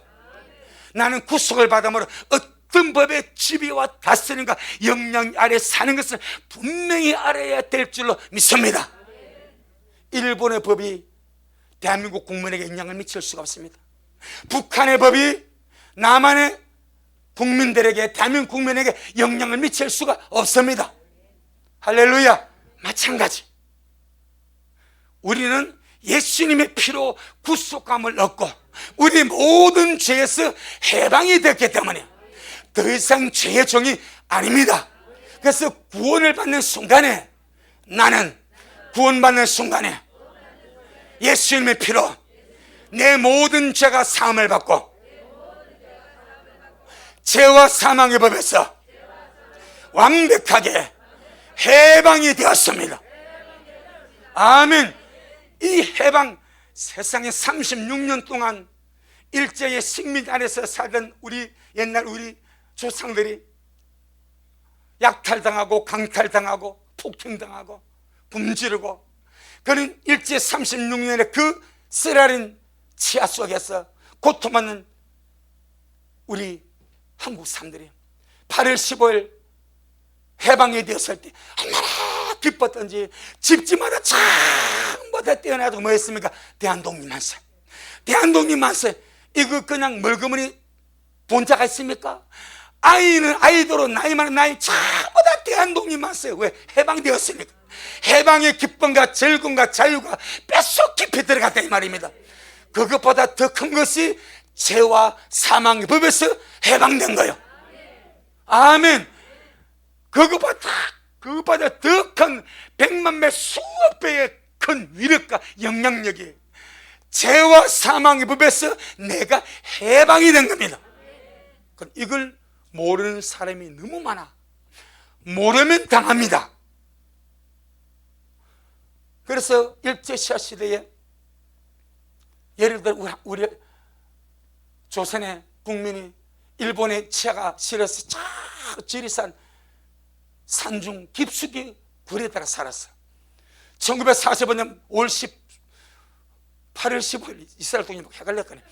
나는 구속을 받음으로 어떤 법의 지배와 다스림과 영향 아래 사는 것을 분명히 알아야 될 줄로 믿습니다. 일본의 법이 대한민국 국민에게 영향을 미칠 수가 없습니다. 북한의 법이 남한의 국민들에게, 대한민국 국민에게 영향을 미칠 수가 없습니다. 할렐루야. 마찬가지. 우리는 예수님의 피로 구속감을 얻고 우리 모든 죄에서 해방이 됐기 때문에 더 이상 죄의 종이 아닙니다. 그래서 구원을 받는 순간에 나는 구원받는 순간에 예수님의 피로 내 모든 죄가 사함을 받고 죄와 사망의 법에서 완벽하게 해방이 되었습니다. 아멘. 이 해방, 세상에 36년 동안 일제의 식민 아래서 살던 옛날 우리 조상들이 약탈당하고 강탈당하고 폭행당하고 굶주리고 그는 일제 36년의 그 쓰라린 치아 속에서 고통받는 우리 한국 사람들이 8월 15일 해방이 되었을 때 얼마나 기뻤던지 집집마다 전부 다 뛰어나도 뭐 했습니까? 대한독립 만세. 대한독립 만세. 이거 그냥 멀거머니 본자가 있습니까? 아이는 아이대로 나이 많은 나이 전부 다 대한독립 만세. 왜? 해방되었으니까. 해방의 기쁨과 즐거움과 자유가 뼛속 깊이 들어갔다 이 말입니다. 그것보다 더 큰 것이 죄와 사망의 법에서 해방된 거예요. 아멘. 그것보다 더 큰 100만 배 수억 배의 큰 위력과 영향력이 죄와 사망의 법에서 내가 해방이 된 겁니다. 이걸 모르는 사람이 너무 많아. 모르면 당합니다. 그래서 일제시대 시대에 예를 들어 우리 조선의 국민이 일본의 치아가 싫어서 저 지리산 산중 깊숙이 굴에다가 살았어. 1945년 8월 15일 이스라엘 동이 헷갈렸거든.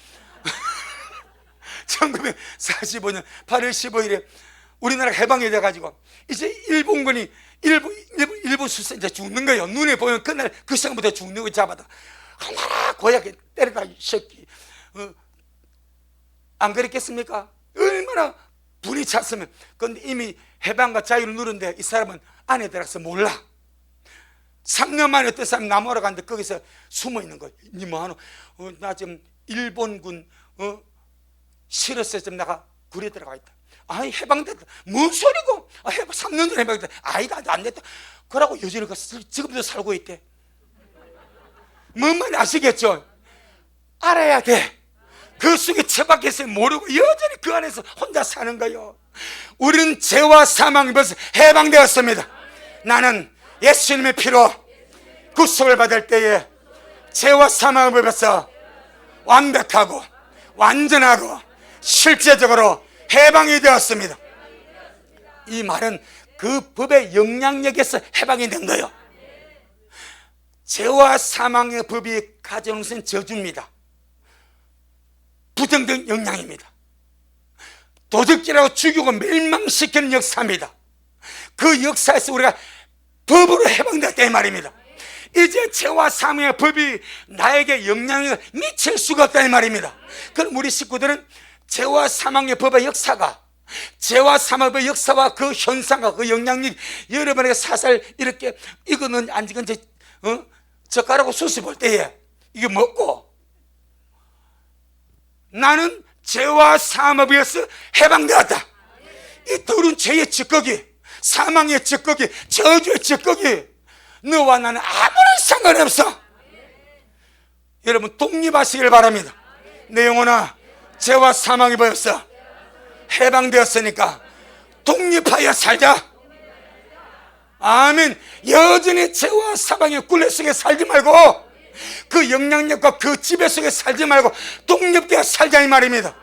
1945년 8월 15일에 우리나라가 해방이 돼가지고 이제 일본군이 일본 수사 이제 죽는 거예요. 눈에 보면 그날 그 시간부터 죽는 거 잡아다 하나라 고약하게 때리다 이 새끼. 안 그랬겠습니까? 얼마나 불이 찼으면. 그런데 이미 해방과 자유를 누른데 이 사람은 안에 들어가서 몰라. 3년 만에 어떤 사람이 남하러 갔는데 거기서 숨어 있는 거야. 니 뭐하노? 나 지금 일본군 실어서 지금 내가 굴에 들어가 있다. 아이 해방됐다. 뭔 소리고? 3년 전에 해방됐다. 아니다 안 됐다. 그러고 여전히 지금도 살고 있대. 뭔 말인지 아시겠죠? 알아야 돼. 그 속에 처박혀서 모르고 여전히 그 안에서 혼자 사는 거예요. 우리는 죄와 사망의 법에서 해방되었습니다. 나는 예수님의 피로 구속을 받을 때에 죄와 사망의 법에서 완벽하고 완전하고 실제적으로 해방이 되었습니다. 이 말은 그 법의 영향력에서 해방이 된 거예요. 죄와 사망의 법이 가져오는 것은 저주입니다. 부정적 영향입니다. 도적질하고 죽이고 멸망시키는 역사입니다. 그 역사에서 우리가 법으로 해방됐다 이 말입니다. 이제 죄와 사망의 법이 나에게 영향을 미칠 수가 없다 이 말입니다. 그럼 우리 식구들은 죄와 사망의 법의 역사가, 죄와 사망의 역사와 그 현상과 그 영향력이 여러분에게 살살 이렇게 이거는 안 지건지 젓가락으로 수습할 때에 이게 먹고, 나는 죄와 사망에 의해서 해방되었다. 이 둘은 죄의 찌꺼기, 사망의 찌꺼기, 저주의 찌꺼기, 너와 나는 아무런 상관이 없어. 여러분 독립하시길 바랍니다. 내 영혼아, 죄와 사망이 보였어. 해방되었으니까 독립하여 살자. 아멘. 여전히 죄와 사망의 굴레 속에 살지 말고, 그 영향력과 그 지배 속에 살지 말고 독립되어 살자 이 말입니다.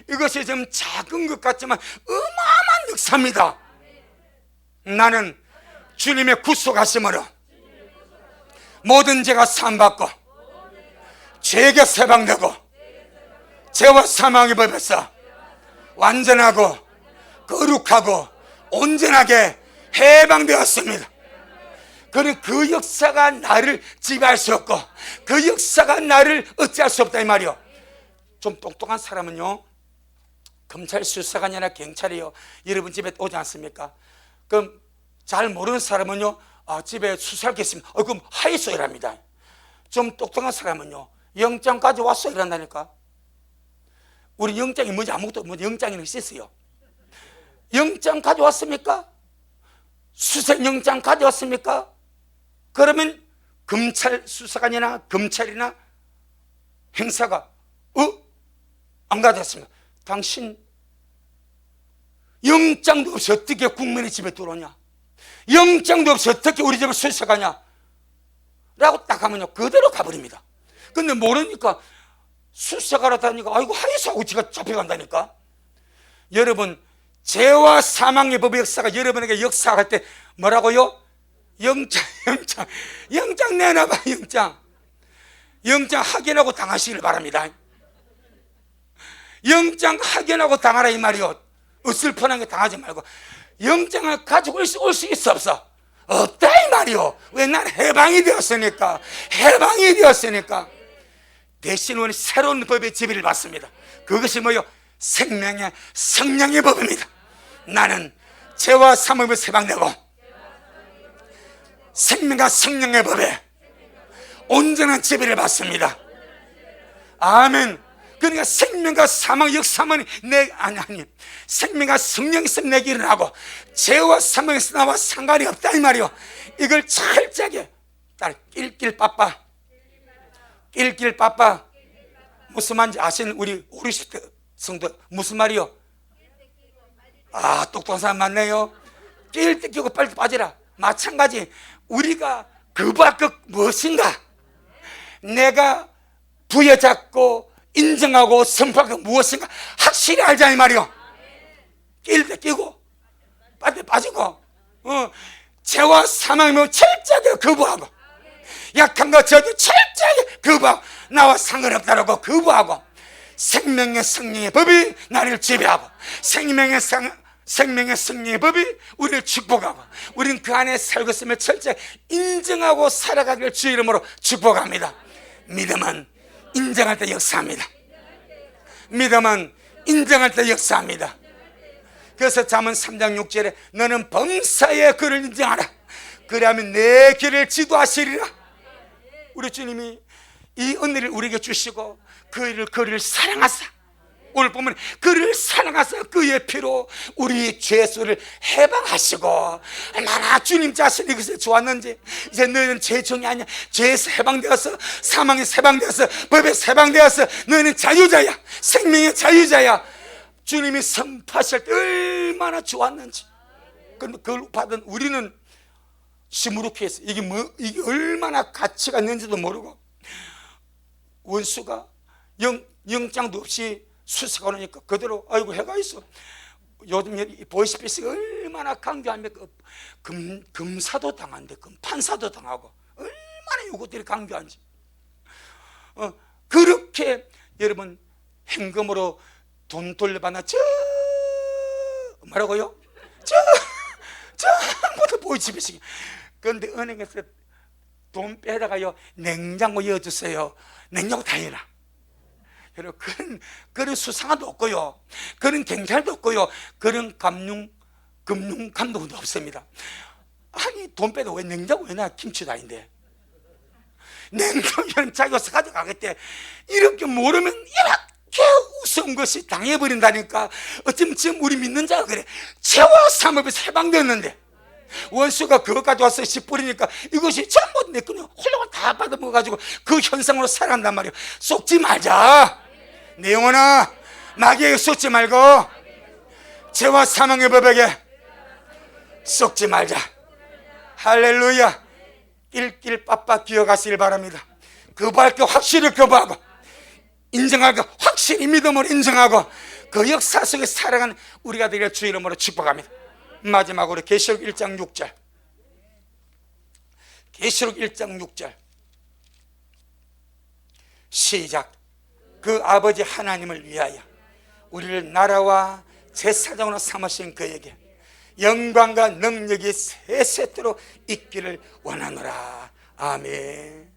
이것이 좀 작은 것 같지만 어마어마한 역사입니다. 나는 주님의 구속하심으로 모든 죄가 사함받고 죄에게 해방되고 죄와 사망의 법에서 완전하고 거룩하고 온전하게 해방되었습니다. 그는 그 역사가 나를 지배할 수 없고 그 역사가 나를 어찌할 수 없다 이 말이요. 좀 똑똑한 사람은요, 검찰 수사관이 아니라 경찰이요, 여러분 집에 오지 않습니까? 그럼 잘 모르는 사람은요, 집에 수사할 게 있으면 그럼 하에서 일합니다. 좀 똑똑한 사람은요, 영장까지 와서 일한다니까. 우리 영장이 뭔지 아무것도 뭐 영장이 있었어요. 영장 가져왔습니까? 수색영장 가져왔습니까? 그러면 검찰 수사관이나 검찰이나 행사가 안 가져왔습니다. 당신 영장도 없이 어떻게 국민의 집에 들어오냐? 영장도 없이 어떻게 우리 집을 수색하냐? 라고 딱 하면요, 그대로 가버립니다. 근데 모르니까 수색하러 다니까 아이고 하이소하고 지가 잡혀간다니까. 여러분, 죄와 사망의 법의 역사가 여러분에게 역사할 때 뭐라고요? 영장 내놔봐. 영장 확인하고 당하시길 바랍니다. 영장 확인하고 당하라 이 말이요. 어슬퍼하게 당하지 말고 영장을 가지고 올 수 있어 없어? 없다 이 말이요. 왜? 난 해방이 되었으니까. 해방이 되었으니까. 대신 우리 새로운 법의 지배를 받습니다. 그것이 뭐요? 생명의 성령의 법입니다. 나는 죄와 사망에서 해방되고 생명과 성령의 법에 온전한 지배를 받습니다. 아멘. 그러니까 생명과 사망 역사만 생명과 성령이 있으면 내게 일어나고 죄와 사망에서 나와 상관이 없다 이 말이요. 이걸 철저하게 낄낄빠빠 무슨 말인지 아시는 우리 50대 성도 무슨 말이요? 똑똑한 사람 많네요. 낄 때 끼고 빨리 빠지라. 마찬가지 우리가 그와 그 무엇인가 내가 부여잡고 인정하고 선포하고 무엇인가 확실히 알자 이 말이요. 낄 때 끼고 빠질 때 빠지고 죄와 사망이면 철저하게 거부하고 약한 거 저도 철저하게 거부하고 나와 상관없다라고 거부하고 생명의 성령의 법이 나를 지배하고 생명의 성령의 법이 우리를 축복하고 우리는 그 안에 살고 있음을 철저히 인정하고 살아가기를 주의 이름으로 축복합니다. 믿음은 인정할 때 역사합니다. 믿음은 인정할 때 역사합니다. 그래서 잠언 3장 6절에 너는 범사의 그를 인정하라. 그리하면 내 길을 지도하시리라. 우리 주님이 이 은혜를 우리에게 주시고 그를 사랑하사, 오늘 보면 그를 사랑하사 그의 피로 우리 죄수를 해방하시고 얼마나 주님 자신이 그것을 좋았는지. 이제 너희는 죄종이 아니야. 죄에서 해방되어서 사망에서 해방되어서 법에서 해방되어서 너희는 자유자야. 생명의 자유자야. 주님이 선포하실 때 얼마나 좋았는지. 그런데 그걸 받은 우리는 시무룩해서 이게 얼마나 가치가 있는지도 모르고 원수가 영장도 없이 수사가 오니까 그대로 아이고 해가 있어. 요즘 보이스피스가 얼마나 강조합니까? 금사도 당한대, 판사도 당하고 얼마나 이것들이 강조한지. 그렇게 여러분 현금으로 돈 돌려받나 뭐라고요? 전부 다 보이스피스 그런데 은행에서 돈 빼다가요, 냉장고 열어주세요. 냉장고 다 열어. 여러분, 그런 수상화도 없고요, 그런 경찰도 없고요, 그런 금융 감독도 없습니다. 아니, 돈 빼도 왜 냉장고 왜 놔? 김치도 아닌데. 냉장고는 자기가 가져가겠대. 이렇게 모르면 이렇게 우스운 것이 당해버린다니까. 어쩌면 지금 우리 믿는 자가 그래. 죄와 사모에서 해방되었는데 원수가 그것 가져와서 씨 뿌리니까 이것이 전부 내 거는 홀로가 다 받아먹어가지고 그 현상으로 살아간단 말이야. 속지 말자. 내 영혼아, 마귀에게 속지 말고 죄와 사망의 법에게 속지 말자. 할렐루야. 낄낄 빠빠 기어가시길 바랍니다. 거부할 게 확실히 거부하고, 인정할 게 확실히 믿음으로 인정하고, 그 역사 속에 살아가는 우리가 되기를 주 이름으로 축복합니다. 마지막으로 계시록 1장 6절, 계시록 1장 6절 시작. 그 아버지 하나님을 위하여 우리를 나라와 제사장으로 삼으신 그에게 영광과 능력이 세세토록 있기를 원하노라. 아멘.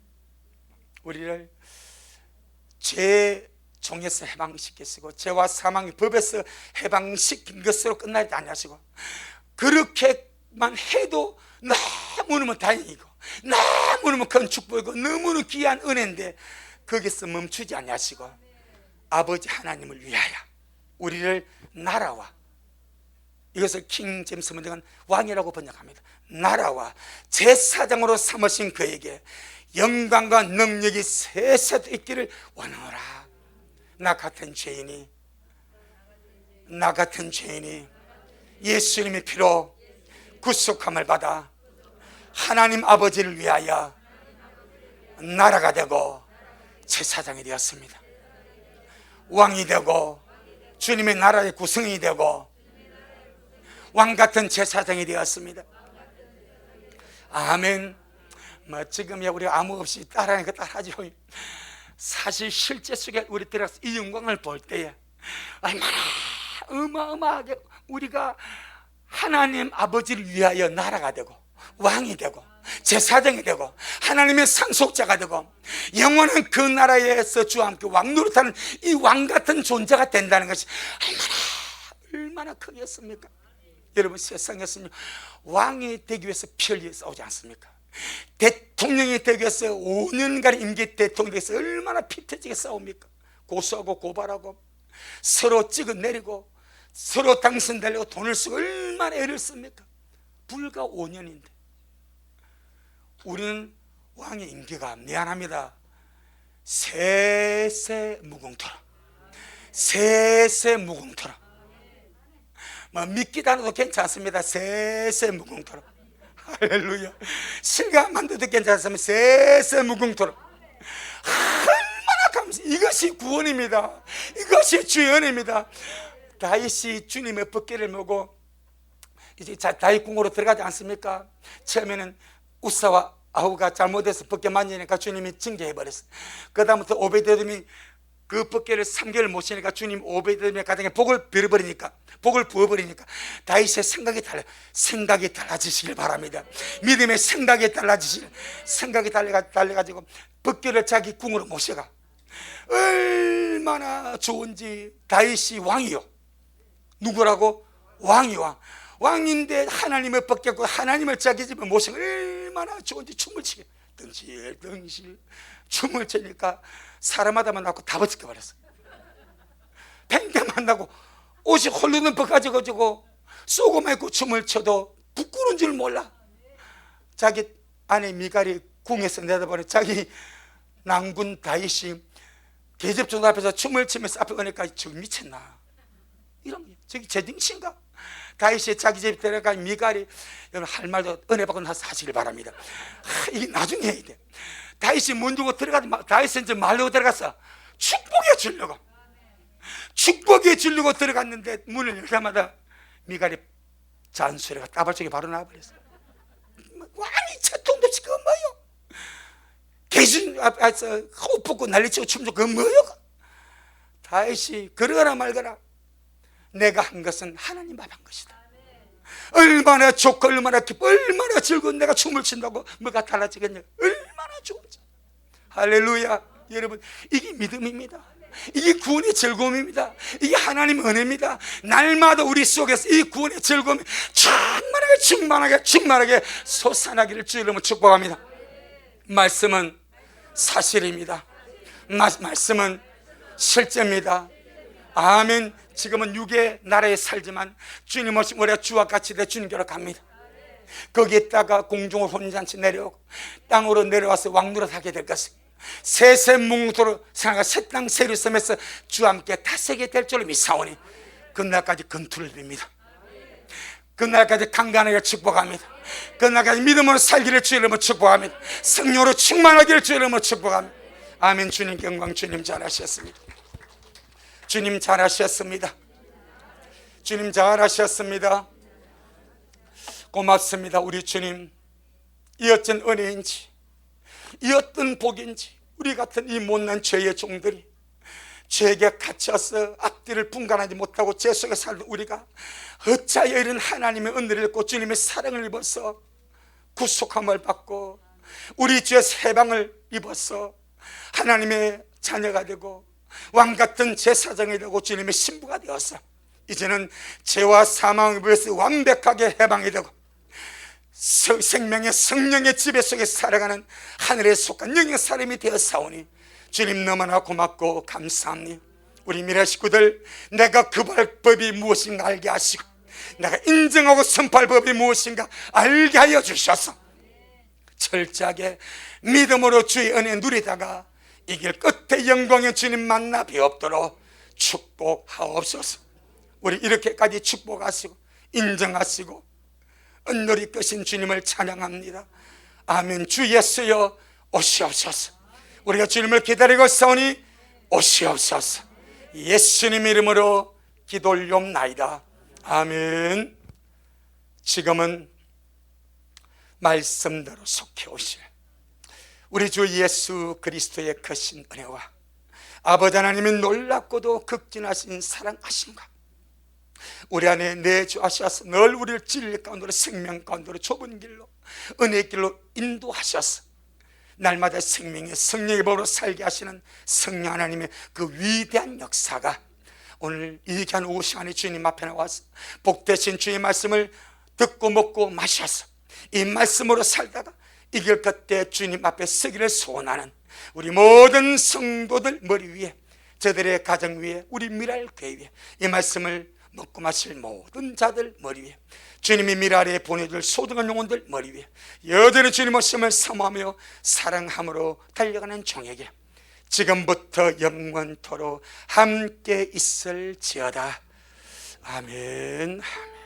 우리를 죄 종에서 해방시키시고 죄와 사망의 법에서 해방시킨 것으로 끝나지 않으시고, 그렇게만 해도 너무너무 다행이고 너무너무 큰 축복이고 너무너무 귀한 은혜인데 거기서 멈추지 않으시고 아버지 하나님을 위하여 우리를 나라와, 이것을 킹 제임스 번역은 왕이라고 번역합니다. 나라와 제사장으로 삼으신 그에게 영광과 능력이 세세토록 있기를 원하노라. 나 같은 죄인이 예수님의 피로 구속함을 받아 하나님 아버지를 위하여 나라가 되고 제사장이 되었습니다. 왕이 되고 주님의 나라의 구성이 되고 왕같은 제사장이 되었습니다. 아멘. 지금이야 우리가 아무 없이 따라하니까 따라하죠. 사실 실제 속에 우리 들어가서 이 영광을 볼 때에 얼마나 어마어마하게 우리가 하나님 아버지를 위하여 나라가 되고 왕이 되고 제사장이 되고 하나님의 상속자가 되고 영원한 그 나라에서 주와 함께 왕노릇하는 이 왕같은 존재가 된다는 것이 얼마나 크겠습니까? 여러분, 세상에서는 왕이 되기 위해서 피 흘려 싸우지 않습니까? 대통령이 되기 위해서 5년간 임기 대통령이 돼서 얼마나 피 터지게 싸웁니까? 고소하고 고발하고 서로 찍어내리고 서로 당선되려고 돈을 쓰고 얼마나 애를 씁니까? 불과 5년인데 우리는 왕의 임기가, 미안합니다, 세세 무궁토록 뭐 믿기도 않아도 괜찮습니다. 세세 무궁토록. 할렐루야. 실감만 돼도 괜찮습니다. 세세 무궁토록. 얼마나 감사해요. 이것이 구원입니다. 이것이 주의 은혜입니다. 다윗이 주님의 법궤를 메고 이제 다윗 궁으로 들어가지 않습니까? 처음에는 우사와 아우가 잘못해서 법궤 만지니까 주님이 징계해버렸어요. 그 다음부터 오베데돔이 그 법궤를 3개월 못 쉬니까 주님 오베데돔의 가정에 복을 빌어버리니까, 복을 부어버리니까 다윗의 생각이 달라지시길 바랍니다. 믿음의 생각이 달라가지고 법궤를 자기 궁으로 모셔가. 얼마나 좋은지. 다윗이 왕이요. 누구라고? 왕이요. 왕인데 하나님을 벗겼고 하나님을 자기 집에 모시고 얼마나 좋은지 춤을 치게 덩실 춤을 추니까 사람마다 만나고 다 벗겨버렸어. 팽팽 만나고 옷이 홀로는 벗겨져가지고 쏘고만 있고 춤을 춰도 부끄러운 줄 몰라. 자기 아내 미갈이 궁에서 내다보니 자기 낭군 다윗이 계집종 앞에서 춤을 추면서 앞에 오니까 저 미쳤나 이런 게 저기 제정신가. 다윗이 자기 집에 데려가 미갈이, 여러분 할 말도 은혜 받고 나서 하시길 바랍니다. 이게 나중에 해야 돼. 다윗이 문 주고 들어가지, 다윗은 이제 말로 들어갔어. 축복해 주려고 들어갔는데 문을 열자마자 미갈이 잔소리가 따발적이 바로 나와버렸어. 왕이 채통도 없이 그건 뭐요? 계신 앞에서 호흡 붓고 난리치고 춤추고 그건 뭐요? 다윗이 그러거나 말거나 내가 한 것은 하나님 밥 한 것이다. 얼마나 좋고 얼마나 기뻐, 얼마나 즐거운 내가 춤을 춘다고 뭐가 달라지겠냐. 얼마나 좋은지. 할렐루야. 여러분, 이게 믿음입니다. 이게 구원의 즐거움입니다. 이게 하나님의 은혜입니다. 날마다 우리 속에서 이 구원의 즐거움이 충만하게 솟아나기를 주의 이름으로 축복합니다. 말씀은 사실입니다. 말씀은 실제입니다. 아멘. 지금은 육의 나라에 살지만 주님 오시면 우리가 주와 같이 돼 주님께로 갑니다. 거기에다가 공중을 혼잔치 내려오고 땅으로 내려와서 왕노릇하게 될 것입니다. 세세뭉토로 생각하 새 땅 새로 섬에서 주와 함께 다스리게 될 줄로 믿사오니 그날까지 건투를 빕니다. 그날까지 강간하게 축복합니다. 그날까지 믿음으로 살기를 주의 이름으로 축복합니다. 성령으로 충만하기를 주의 이름으로 축복합니다. 아멘. 주님 영광. 주님 잘하셨습니다. 주님 잘하셨습니다. 주님 잘하셨습니다. 고맙습니다. 우리 주님, 이 어떤 은혜인지, 이 어떤 복인지, 우리 같은 이 못난 죄의 종들이 죄에게 갇혀서 앞뒤를 분간하지 못하고 죄 속에 살던 우리가 어찌하여 이런 하나님의 은혜를 입고 주님의 사랑을 입어서 구속함을 받고 우리 죄에서 해방을 입어서 하나님의 자녀가 되고 왕같은 제사장이 되고 주님의 신부가 되어서 이제는 죄와 사망의 법에서 완벽하게 해방이 되고 생명의 성령의 지배 속에 살아가는 하늘에 속한 영의 사람이 되었사오니 주님 너무나 고맙고 감사합니다. 우리 미래 식구들, 내가 급할 법이 무엇인가 알게 하시고 내가 인정하고 선포할 법이 무엇인가 알게 하여 주셔서 철저하게 믿음으로 주의 은혜 누리다가 이 길 끝에 영광의 주님 만나 뵈옵도록 축복하옵소서. 우리 이렇게까지 축복하시고 인정하시고 은놀이 끄신 주님을 찬양합니다. 아멘. 주 예수여 오시옵소서. 우리가 주님을 기다리고 있사오니 오시옵소서. 예수님 이름으로 기도 올리옵나이다. 아멘. 지금은 말씀대로 속해 오실 우리 주 예수 그리스도의 크신 은혜와 아버지 하나님의 놀랍고도 극진하신 사랑하심과 우리 안에 내주하셔서 늘 우리를 진리 가운데로 생명 가운데로 좁은 길로 은혜의 길로 인도하셔서 날마다 생명의 성령의 법으로 살게 하시는 성령 하나님의 그 위대한 역사가 오늘 이 귀한 오후 시간에 주님 앞에 나와서 복되신 주의 말씀을 듣고 먹고 마셔서 이 말씀으로 살다가 이 길 끝에 주님 앞에 서기를 소원하는 우리 모든 성도들 머리 위에, 저들의 가정 위에, 우리 미랄 교회 위에 이 말씀을 먹고 마실 모든 자들 머리 위에, 주님이 미랄에 보내줄 소중한 영혼들 머리 위에 여전히 주님 오심을 사모하며 사랑함으로 달려가는 종에게 지금부터 영원토록 함께 있을지어다. 아멘. 아멘.